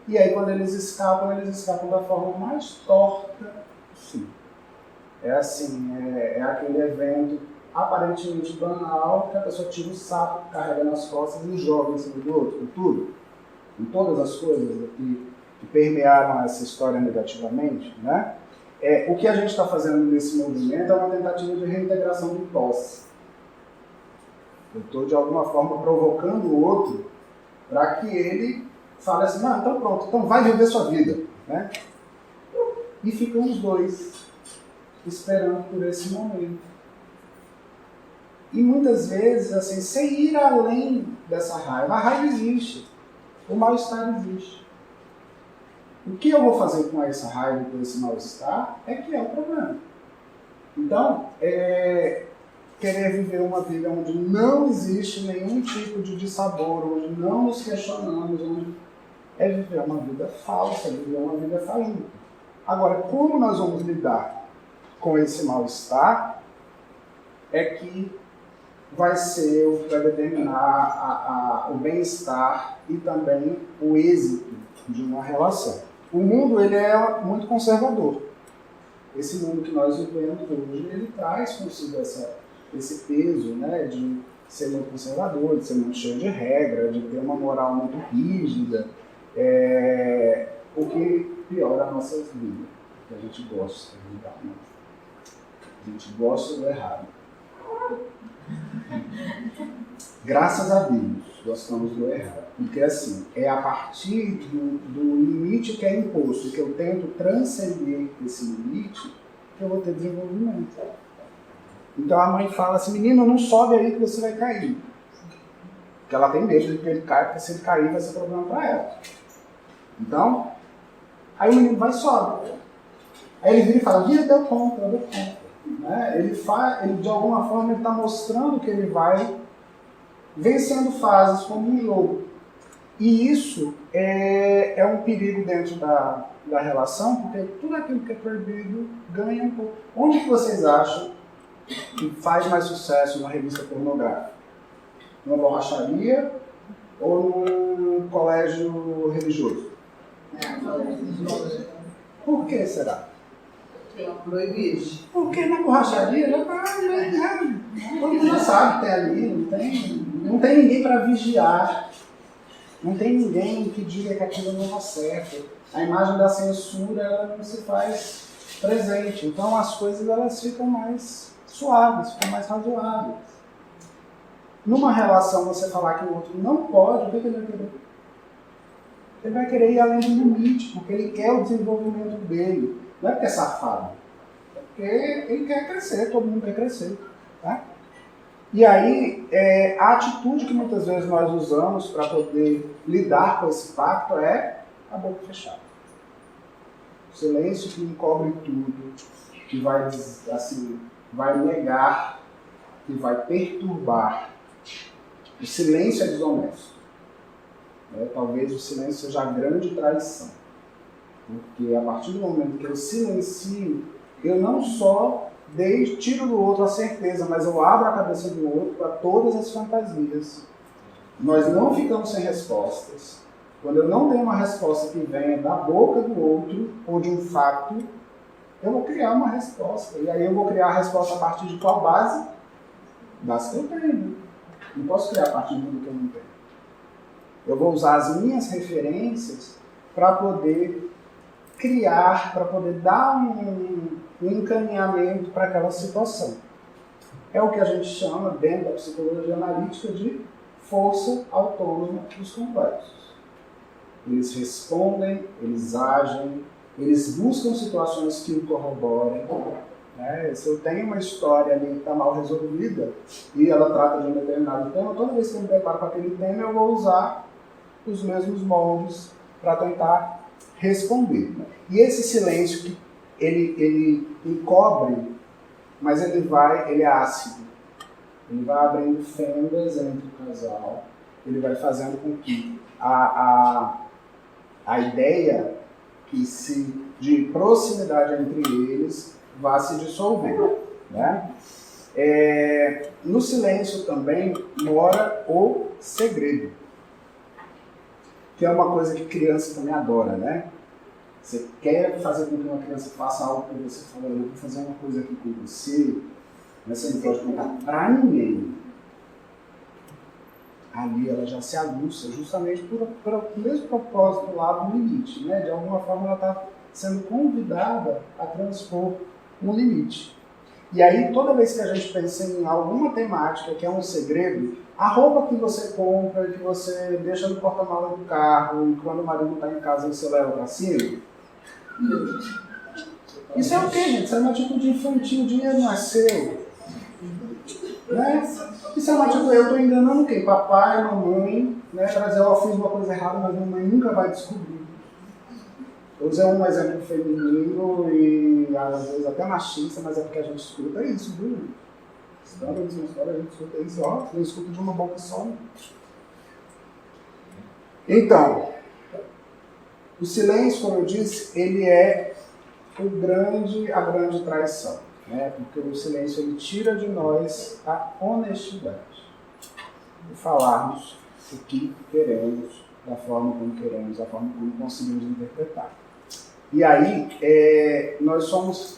E aí quando eles escapam da forma mais torta possível. É assim, é aquele evento aparentemente banal que a pessoa tira o saco, carrega nas costas e joga em cima do outro, com tudo. Com todas as coisas que permearam essa história negativamente, né? O que a gente está fazendo nesse movimento é uma tentativa de reintegração do tosse. Eu estou, de alguma forma, provocando o outro para que ele fale assim, não, então pronto, então vai viver sua vida, né? E ficam os dois esperando por esse momento. E muitas vezes, assim, sem ir além dessa raiva, a raiva existe, o mal-estar existe. O que eu vou fazer com essa raiva e com esse mal-estar é que é o problema. Então, querer viver uma vida onde não existe nenhum tipo de dissabor, onde não nos questionamos, onde é viver uma vida falsa, viver uma vida fajuta. Agora, como nós vamos lidar com esse mal-estar é que vai ser o que vai determinar o bem-estar e também o êxito de uma relação. O mundo ele é muito conservador. Esse mundo que nós vivemos hoje, ele traz consigo esse peso, né, de ser muito conservador, de ser muito cheio de regra, de ter uma moral muito rígida, o que piora a nossa vida, que a gente gosta de lidar, né? A gente gosta do errado. Graças a Deus, gostamos do errado. Porque assim, é a partir do limite que é imposto, que eu tento transcender esse limite, que eu vou ter desenvolvimento. Então a mãe fala assim, menino, não sobe aí que você vai cair. Porque ela tem medo de que ele caia, porque se ele cair vai ser problema para ela. Então, aí o menino vai e sobe. Aí ele vira e fala, eu deu conta. Né? Ele de alguma forma ele está mostrando que ele vai vencendo fases como um jogo. E isso é um perigo dentro da relação, porque tudo aquilo que é proibido ganha um pouco. Onde que vocês acham que faz mais sucesso numa revista pornográfica? Numa borracharia ou num colégio religioso? Por que será? Proibido. Porque na borracharia já tá, todo mundo já sabe que tem ali, não tem ninguém para vigiar, não tem ninguém que diga que aquilo não é certo. A imagem da censura ela não se faz presente, então as coisas elas ficam mais suaves, ficam mais razoáveis. Numa relação você falar que o outro não pode, o que ele vai querer? Ele vai querer ir além do limite, porque ele quer o desenvolvimento dele. Não é porque é safado, é porque ele quer crescer, todo mundo quer crescer. Tá? E aí, a atitude que muitas vezes nós usamos para poder lidar com esse pacto é a boca fechada. O silêncio que encobre tudo, que vai, assim, vai negar, que vai perturbar. O silêncio é desonesto. Talvez o silêncio seja a grande traição. Porque a partir do momento que eu silencio, eu não só tiro do outro a certeza, mas eu abro a cabeça do outro para todas as fantasias. Nós não ficamos sem respostas. Quando eu não tenho uma resposta que venha da boca do outro ou de um fato, eu vou criar uma resposta. E aí eu vou criar a resposta a partir de qual base? Das que eu tenho. Não posso criar a partir de tudo que eu não tenho. Eu vou usar as minhas referências para poder criar, para poder dar um encaminhamento para aquela situação. É o que a gente chama, dentro da psicologia analítica, de força autônoma dos complexos. Eles respondem, eles agem, eles buscam situações que o corroborem. Se eu tenho uma história ali que está mal resolvida e ela trata de um determinado tema, toda vez que eu me deparo com aquele tema, eu vou usar os mesmos moldes para tentar responder. E esse silêncio que ele encobre, mas ele é ácido. Ele vai abrindo fendas entre o casal, ele vai fazendo com que a ideia de proximidade entre eles vá se dissolvendo. No silêncio também mora o segredo, que é uma coisa que criança também adora, né? Você quer fazer com que uma criança faça algo que você fala, eu vou fazer uma coisa aqui com você, mas você não pode contar para ninguém. Ali ela já se aguça justamente por o mesmo propósito lá do limite, né? De alguma forma ela está sendo convidada a transpor um limite. E aí toda vez que a gente pensa em alguma temática que é um segredo, a roupa que você compra, que você deixa no porta-malas do carro, e quando o marido está em casa você leva para cima, isso é o quê, gente? Isso é uma atitude infantil, o dinheiro não é seu. Isso é uma atitude, eu estou enganando quem? Papai, mamãe, para dizer, eu fiz uma coisa errada, mas a mamãe nunca vai descobrir. Eu usei um exemplo feminino e às vezes até machista, mas é porque a gente escuta isso, viu? História, a gente escuta isso, não escuta de uma boca só. Então, o silêncio, como eu disse, ele é a grande traição, porque o silêncio ele tira de nós a honestidade de falarmos o que queremos, da forma como queremos, da forma como conseguimos interpretar. E aí,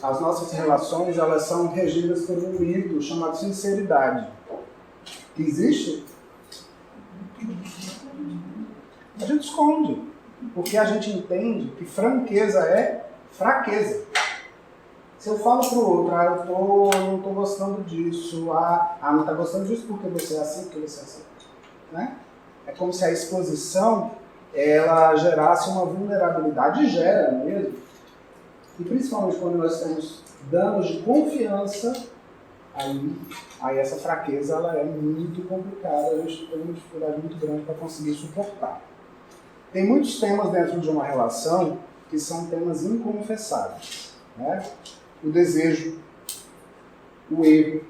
as nossas relações, elas são regidas por um mito chamado sinceridade. Que existe? A gente esconde, porque a gente entende que franqueza é fraqueza. Se eu falo para o outro, eu não estou gostando disso, não está gostando disso porque você é assim, porque você é assim. É como se a exposição ela gerasse uma vulnerabilidade, gera mesmo. E principalmente quando nós temos danos de confiança, aí essa fraqueza ela é muito complicada, a gente tem uma dificuldade muito grande para conseguir suportar. Tem muitos temas dentro de uma relação que são temas inconfessáveis. O desejo, o erro,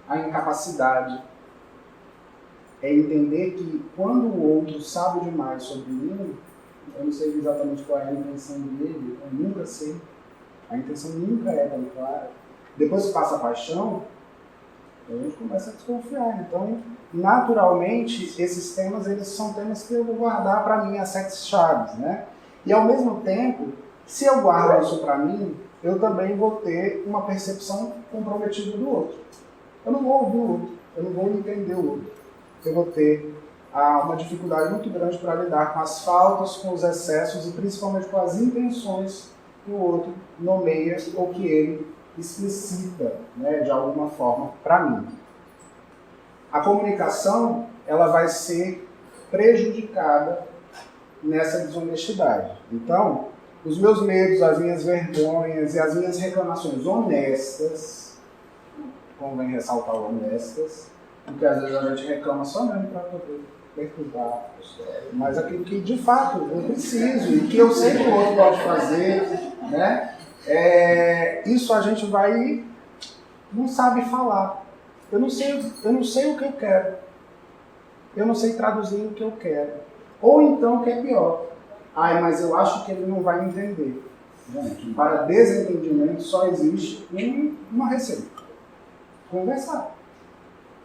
a incapacidade. É entender que quando o outro sabe demais sobre mim, eu não sei exatamente qual é a intenção dele, eu nunca sei. A intenção nunca é tão clara. Depois que passa a paixão, a gente começa a desconfiar. Então, naturalmente, esses temas eles são temas que eu vou guardar para mim, as 7 chaves. E ao mesmo tempo, se eu guardo isso para mim, eu também vou ter uma percepção comprometida do outro. Eu não vou ouvir o outro, eu não vou entender o outro. Eu vou ter uma dificuldade muito grande para lidar com as faltas, com os excessos e principalmente com as intenções que o outro nomeia ou que ele explicita, de alguma forma para mim. A comunicação ela vai ser prejudicada nessa desonestidade. Então, os meus medos, as minhas vergonhas e as minhas reclamações honestas, convém ressaltar honestas, porque às vezes a gente reclama só mesmo para poder perturbar a história. Mas aquilo que de fato eu preciso e que eu sei que o outro pode fazer, isso a gente não sabe falar. Eu não sei o que eu quero. Eu não sei traduzir o que eu quero. Ou então, o que é pior, mas eu acho que ele não vai entender. Gente, para desentendimento só existe uma receita. Conversar.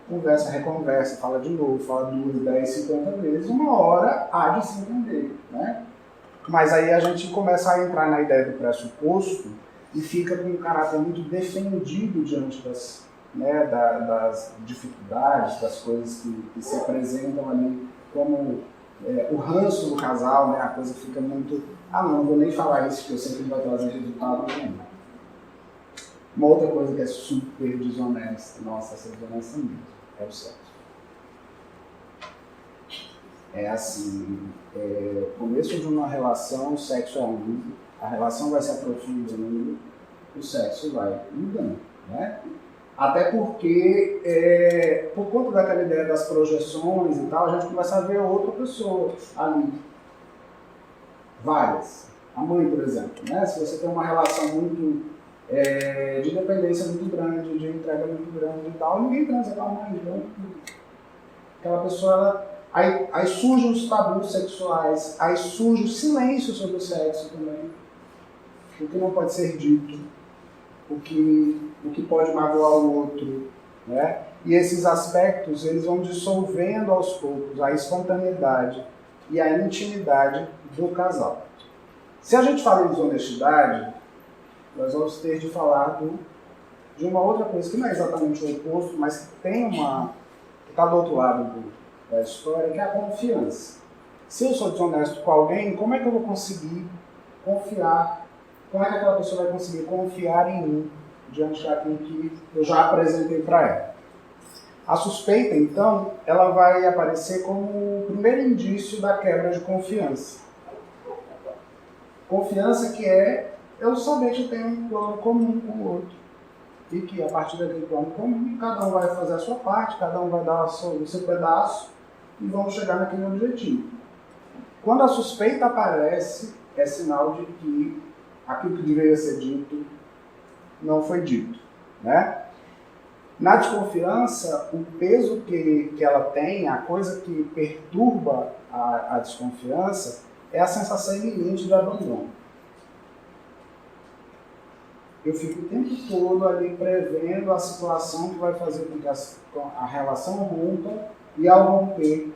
Conversa, reconversa, fala de novo, fala 2, 10, 50 vezes, uma hora há de se entender, né? Mas aí a gente começa a entrar na ideia do pressuposto e fica com um caráter muito defendido diante das dificuldades, das coisas que se apresentam ali como o ranço do casal, né? A coisa fica muito, não vou nem falar isso, porque eu sei que não vai trazer resultado nenhum. Uma outra coisa que é super desonesta, essa desonesta mesmo, é o sexo. É assim, começo de uma relação, o sexo é um, a relação vai se aprofundando, o sexo vai mudando, né? Até porque, por conta daquela ideia das projeções e tal, a gente começa a ver outra pessoa ali. Várias. A mãe, por exemplo, né? Se você tem uma relação muito de dependência muito grande, de entrega muito grande e tal, ninguém transa com a mãe. Então, aquela pessoa, aí surgem os tabus sexuais, aí surge o silêncio sobre o sexo também. O que não pode ser dito, o que pode magoar o outro, né? E esses aspectos, eles vão dissolvendo aos poucos a espontaneidade e a intimidade do casal. Se a gente fala em desonestidade, nós vamos ter de falar de uma outra coisa que não é exatamente o oposto, mas que tem que está do outro lado da história, que é a confiança. Se eu sou desonesto com alguém, como é que eu vou conseguir confiar? Como é que aquela pessoa vai conseguir confiar em mim diante daquilo que eu já apresentei para ela? A suspeita, então, ela vai aparecer como o primeiro indício da quebra de confiança. Confiança que é eu saber que tem um plano comum com o outro. E que a partir daquele plano comum, cada um vai fazer a sua parte, cada um vai dar o seu pedaço e vamos chegar naquele objetivo. Quando a suspeita aparece, é sinal de que aquilo que deveria ser dito não foi dito, né? Na desconfiança, o peso que ela tem, a coisa que perturba a desconfiança, é a sensação iminente de abandono. Eu fico o tempo todo ali prevendo a situação que vai fazer com que a relação rompa e ao romper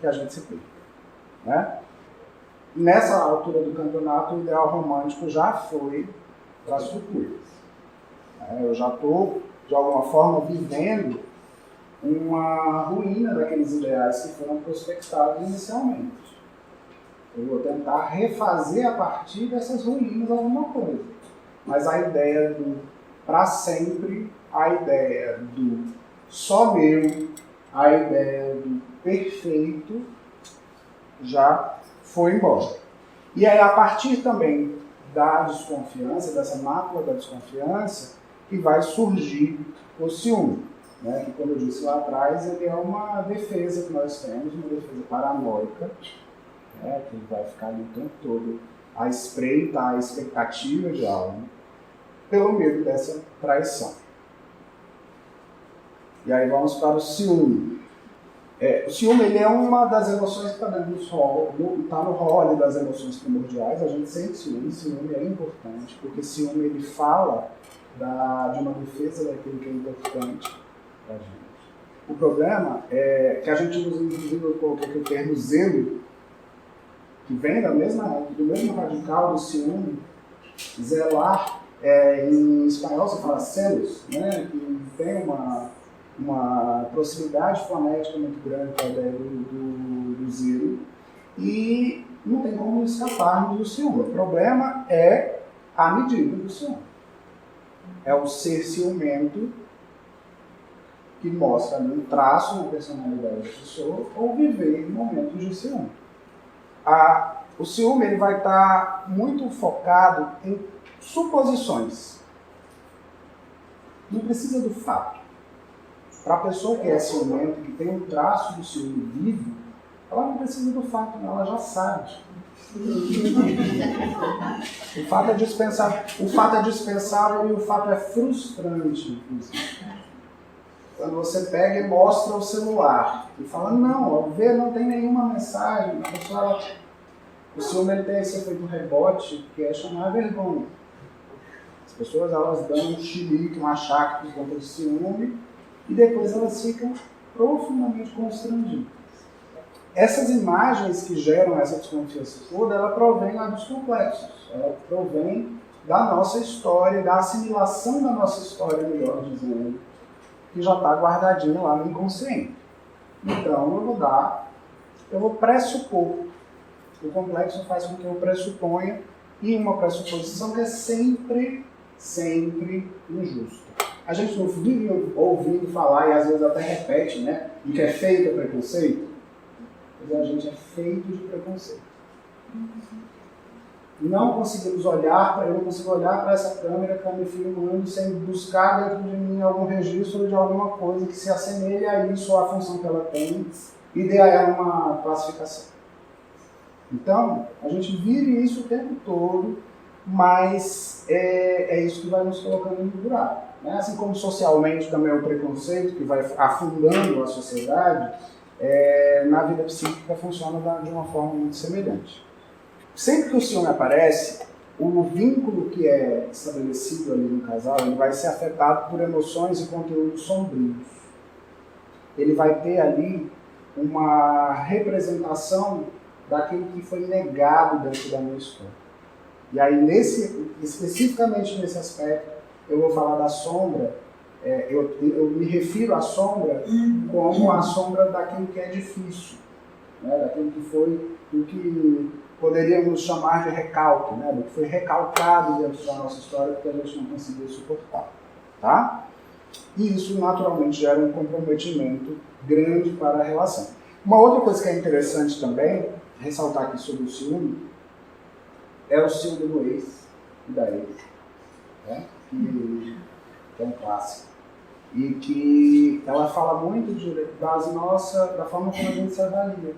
que a gente se perca, né? Nessa altura do campeonato, o ideal romântico já foi para as futuras. Eu já estou, de alguma forma, vivendo uma ruína daqueles ideais que foram prospectados inicialmente. Eu vou tentar refazer a partir dessas ruínas alguma coisa. Mas a ideia do para sempre, a ideia do só meu, a ideia do perfeito já foi embora. E aí, a partir também da desconfiança, dessa mácula da desconfiança, que vai surgir o ciúme, né? Que, como eu disse lá atrás, ele é uma defesa que nós temos, uma defesa paranoica, né? Que vai ficar ali o tempo todo à espreita, à expectativa de algo, pelo medo dessa traição. E aí vamos para o ciúme. O ciúme ele é uma das emoções que está no rol das emoções primordiais. A gente sente ciúme. Ciúme é importante, porque ciúme ele fala de uma defesa daquilo que é importante para a gente. O problema é que a gente usa, inclusive, eu coloquei aqui o termo zelo, que vem do mesmo radical do ciúme. Zelar, em espanhol se fala celos, né? Que tem uma proximidade fonética muito grande com a ideia do zelo, e não tem como escaparmos do ciúme. O problema é a medida do ciúme. É o ser ciumento que mostra ali um traço na personalidade da pessoa ou viver em momentos de ciúme. O ciúme ele vai estar muito focado em suposições. Não precisa do fato. Para a pessoa que é ciumenta, que tem um traço do ciúme vivo, ela não precisa do fato, não, ela já sabe. O fato é dispensável e o fato é frustrante, inclusive. Quando você pega e mostra o celular e fala, não, não tem nenhuma mensagem, a pessoa, o ciúme ele tem esse efeito rebote que é chamar vergonha. As pessoas elas dão um chilique, um achaque por conta do ciúme e depois elas ficam profundamente constrangidas. Essas imagens que geram essa desconfiança toda, ela provém lá dos complexos, ela provém da nossa história, da assimilação da nossa história, melhor dizendo, que já está guardadinho lá no inconsciente. Então eu vou pressupor. O complexo faz com que eu pressuponha, e uma pressuposição que é sempre injusta. A gente não vive ouvindo falar, e às vezes até repete, né, de que é feito preconceito. Mas a gente é feito de preconceito. Não conseguimos olhar, eu não consigo olhar para essa câmera que está me filmando sem buscar dentro de mim algum registro de alguma coisa que se assemelhe a isso, ou à função que ela tem, e dê a ela uma classificação. Então, a gente vive isso o tempo todo, mas é isso que vai nos colocando no buraco. Né? Assim como socialmente também é o preconceito, que vai afundando a sociedade, na vida psíquica funciona de uma forma muito semelhante. Sempre que o ciúme aparece, o vínculo que é estabelecido ali no casal, ele vai ser afetado por emoções e conteúdos sombrios. Ele vai ter ali uma representação daquilo que foi negado dentro da minha história. E aí, especificamente nesse aspecto, eu vou falar da sombra. Eu me refiro à sombra como a sombra daquilo que é difícil, né? Daquilo que foi, do que poderíamos chamar de recalque, né? Do que foi recalcado dentro da nossa história porque a gente não conseguiu suportar. Tá? E isso naturalmente gera um comprometimento grande para a relação. Uma outra coisa que é interessante também, ressaltar aqui sobre o ciúme, é o ciúme do ex e da ex, né? Que é um clássico. E que ela fala muito da forma como a gente se avalia,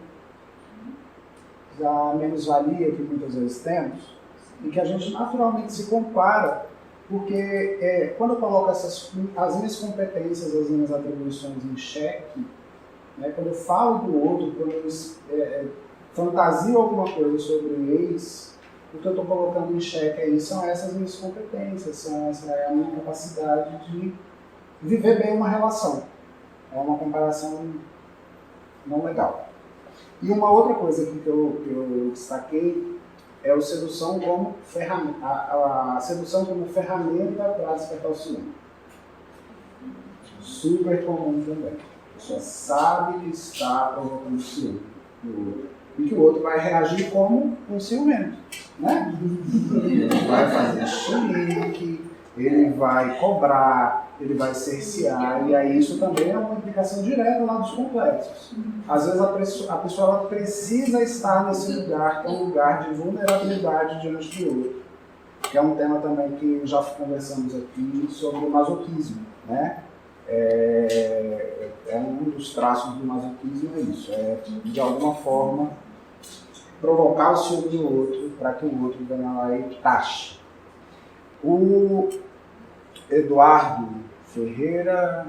da menos-valia que muitas vezes temos, e que a gente naturalmente se compara, porque quando eu coloco as minhas competências, as minhas atribuições em xeque, né, quando eu falo do outro, quando eu fantasio alguma coisa sobre o ex, o que eu estou colocando em xeque aí são essas minhas competências, essa é a minha capacidade de viver bem uma relação. É uma comparação não legal. E uma outra coisa aqui que eu destaquei é a sedução como ferramenta, a sedução como ferramenta para despertar o ciúme. Super comum também. A pessoa sabe que está provocando ciúme no outro. E que o outro vai reagir como um ciumento, né? Ele vai fazer chilique, ele vai cobrar, ele vai cercear, e aí isso também é uma implicação direta lá dos complexos. Às vezes a pessoa ela precisa estar nesse lugar, que é um lugar de vulnerabilidade diante do outro, que é um tema também que já conversamos aqui sobre o masoquismo, né? Um dos traços do masoquismo é isso, de alguma forma provocar o ciúme do outro para que o outro venha lá e taxe. O Eduardo Ferreira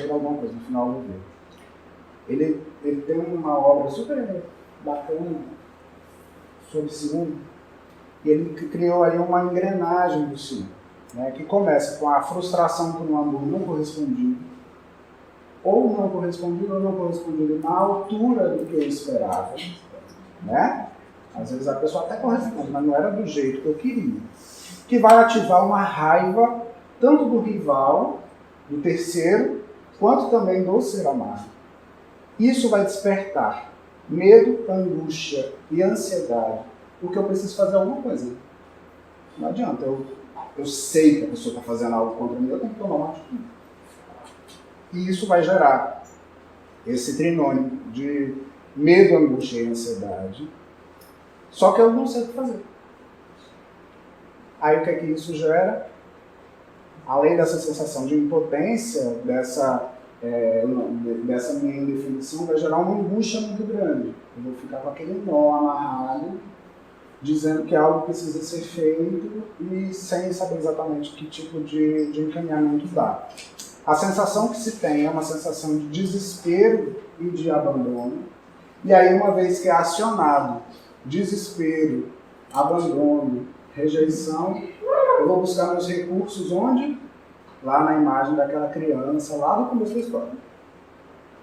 alguma coisa, no final do vídeo. Ele tem uma obra super bacana sobre ciúme, e ele criou aí uma engrenagem do ciúme, né, que começa com a frustração por um amor não correspondido, ou não correspondido na altura do que eu esperava, né? Às vezes a pessoa até corresponde, mas não era do jeito que eu queria. Que vai ativar uma raiva tanto do rival, do terceiro, quanto também do ser amado. Isso vai despertar medo, angústia e ansiedade, porque eu preciso fazer alguma coisa. Não adianta, eu sei que a pessoa está fazendo algo contra mim, eu tenho que tomar uma atitude. E isso vai gerar esse trinônio de medo, angústia e ansiedade, só que eu não sei o que fazer. Aí o que isso gera? Além dessa sensação de impotência, dessa dessa minha indefinição vai gerar uma angústia muito grande. Eu vou ficar com aquele nó amarrado, dizendo que algo precisa ser feito e sem saber exatamente que tipo de encaminhamento dá. A sensação que se tem é uma sensação de desespero e de abandono. E aí, uma vez que é acionado desespero, abandono, rejeição, eu vou buscar meus recursos onde? Lá na imagem daquela criança, lá no começo da história.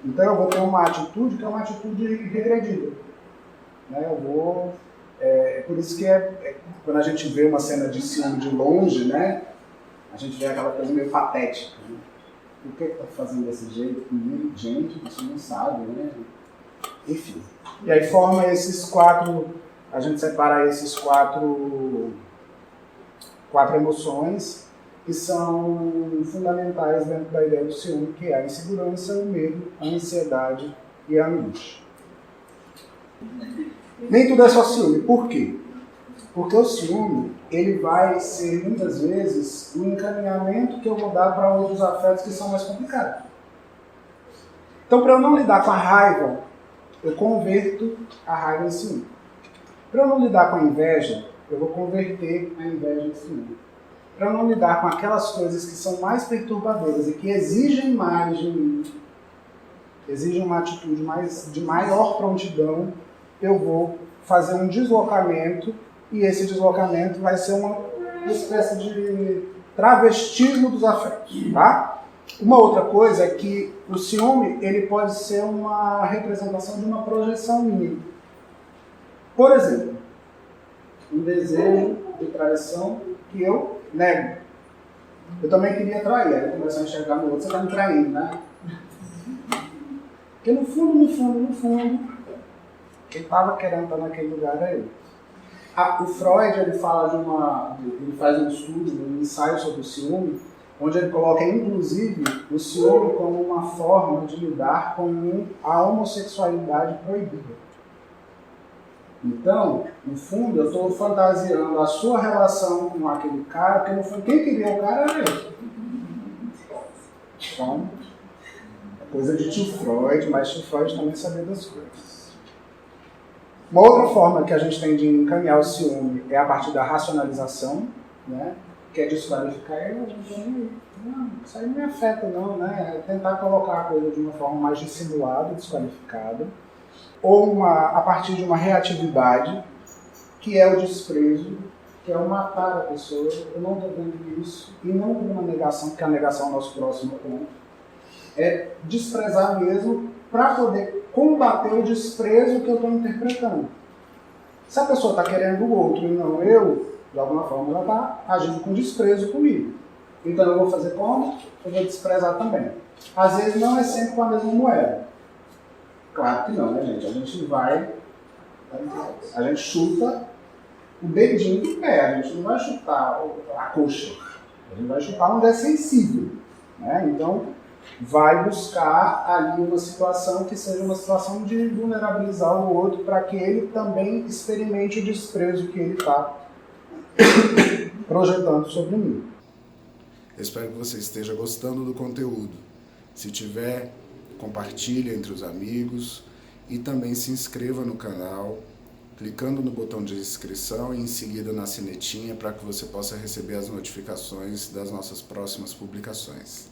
Então eu vou ter uma atitude que é uma atitude regredida. Eu vou... por isso que quando a gente vê uma cena de ciúme de longe, né, a gente vê aquela coisa meio patética. Né? Por que está fazendo desse jeito comigo? Gente, você não sabe, né? Enfim. E aí forma esses quatro, a gente separa esses quatro emoções que são fundamentais dentro da ideia do ciúme, que é a insegurança, o medo, a ansiedade e a angústia. Nem tudo é só ciúme. Por quê? Porque o ciúme, ele vai ser, muitas vezes, o encaminhamento que eu vou dar para outros afetos que são mais complicados. Então, para eu não lidar com a raiva, eu converto a raiva em ciúme. Para eu não lidar com a inveja, eu vou converter a inveja em ciúme. Para eu não lidar com aquelas coisas que são mais perturbadoras e que exigem mais de mim, exigem uma atitude de maior prontidão, eu vou fazer um deslocamento, e esse deslocamento vai ser uma espécie de travestismo dos afetos, tá? Uma outra coisa é que o ciúme, ele pode ser uma representação de uma projeção minha. Por exemplo, um desejo de traição que eu nego. Eu também queria trair, aí eu começo a enxergar no outro, você está me traindo, né? Porque no fundo, quem estava querendo estar naquele lugar era eu. O Freud, ele faz um estudo, um ensaio sobre o ciúme, onde ele coloca, inclusive, o ciúme como uma forma de lidar com a homossexualidade proibida. Então, no fundo, eu estou fantasiando a sua relação com aquele cara, porque no fundo, quem queria o cara era eu. Então, é coisa de tio Freud, mas tio Freud também sabia das coisas. Uma outra forma que a gente tem de encaminhar o ciúme é a partir da racionalização, né? Que é desqualificar ele. Não, isso aí não me afeta não, né? É tentar colocar a coisa de uma forma mais dissimulada, desqualificada. Ou a partir de uma reatividade, que é o desprezo, que é o matar a pessoa. Eu não estou vendo isso. E não por uma negação, porque a negação é o nosso próximo ponto. É desprezar mesmo para poder combater o desprezo que eu estou interpretando. Se a pessoa está querendo o outro e não eu, de alguma forma ela está agindo com desprezo comigo. Então eu vou fazer como? Eu vou desprezar também. Às vezes não é sempre com a mesma moeda. Claro que não, né, gente? A gente chuta o dedinho do pé, a gente não vai chutar a coxa. A gente vai chutar onde é sensível. Né? Então, vai buscar ali uma situação que seja uma situação de vulnerabilizar o outro para que ele também experimente o desprezo que ele está projetando sobre mim. Eu espero que você esteja gostando do conteúdo. Se tiver, compartilhe entre os amigos e também se inscreva no canal, clicando no botão de inscrição e em seguida na sinetinha para que você possa receber as notificações das nossas próximas publicações.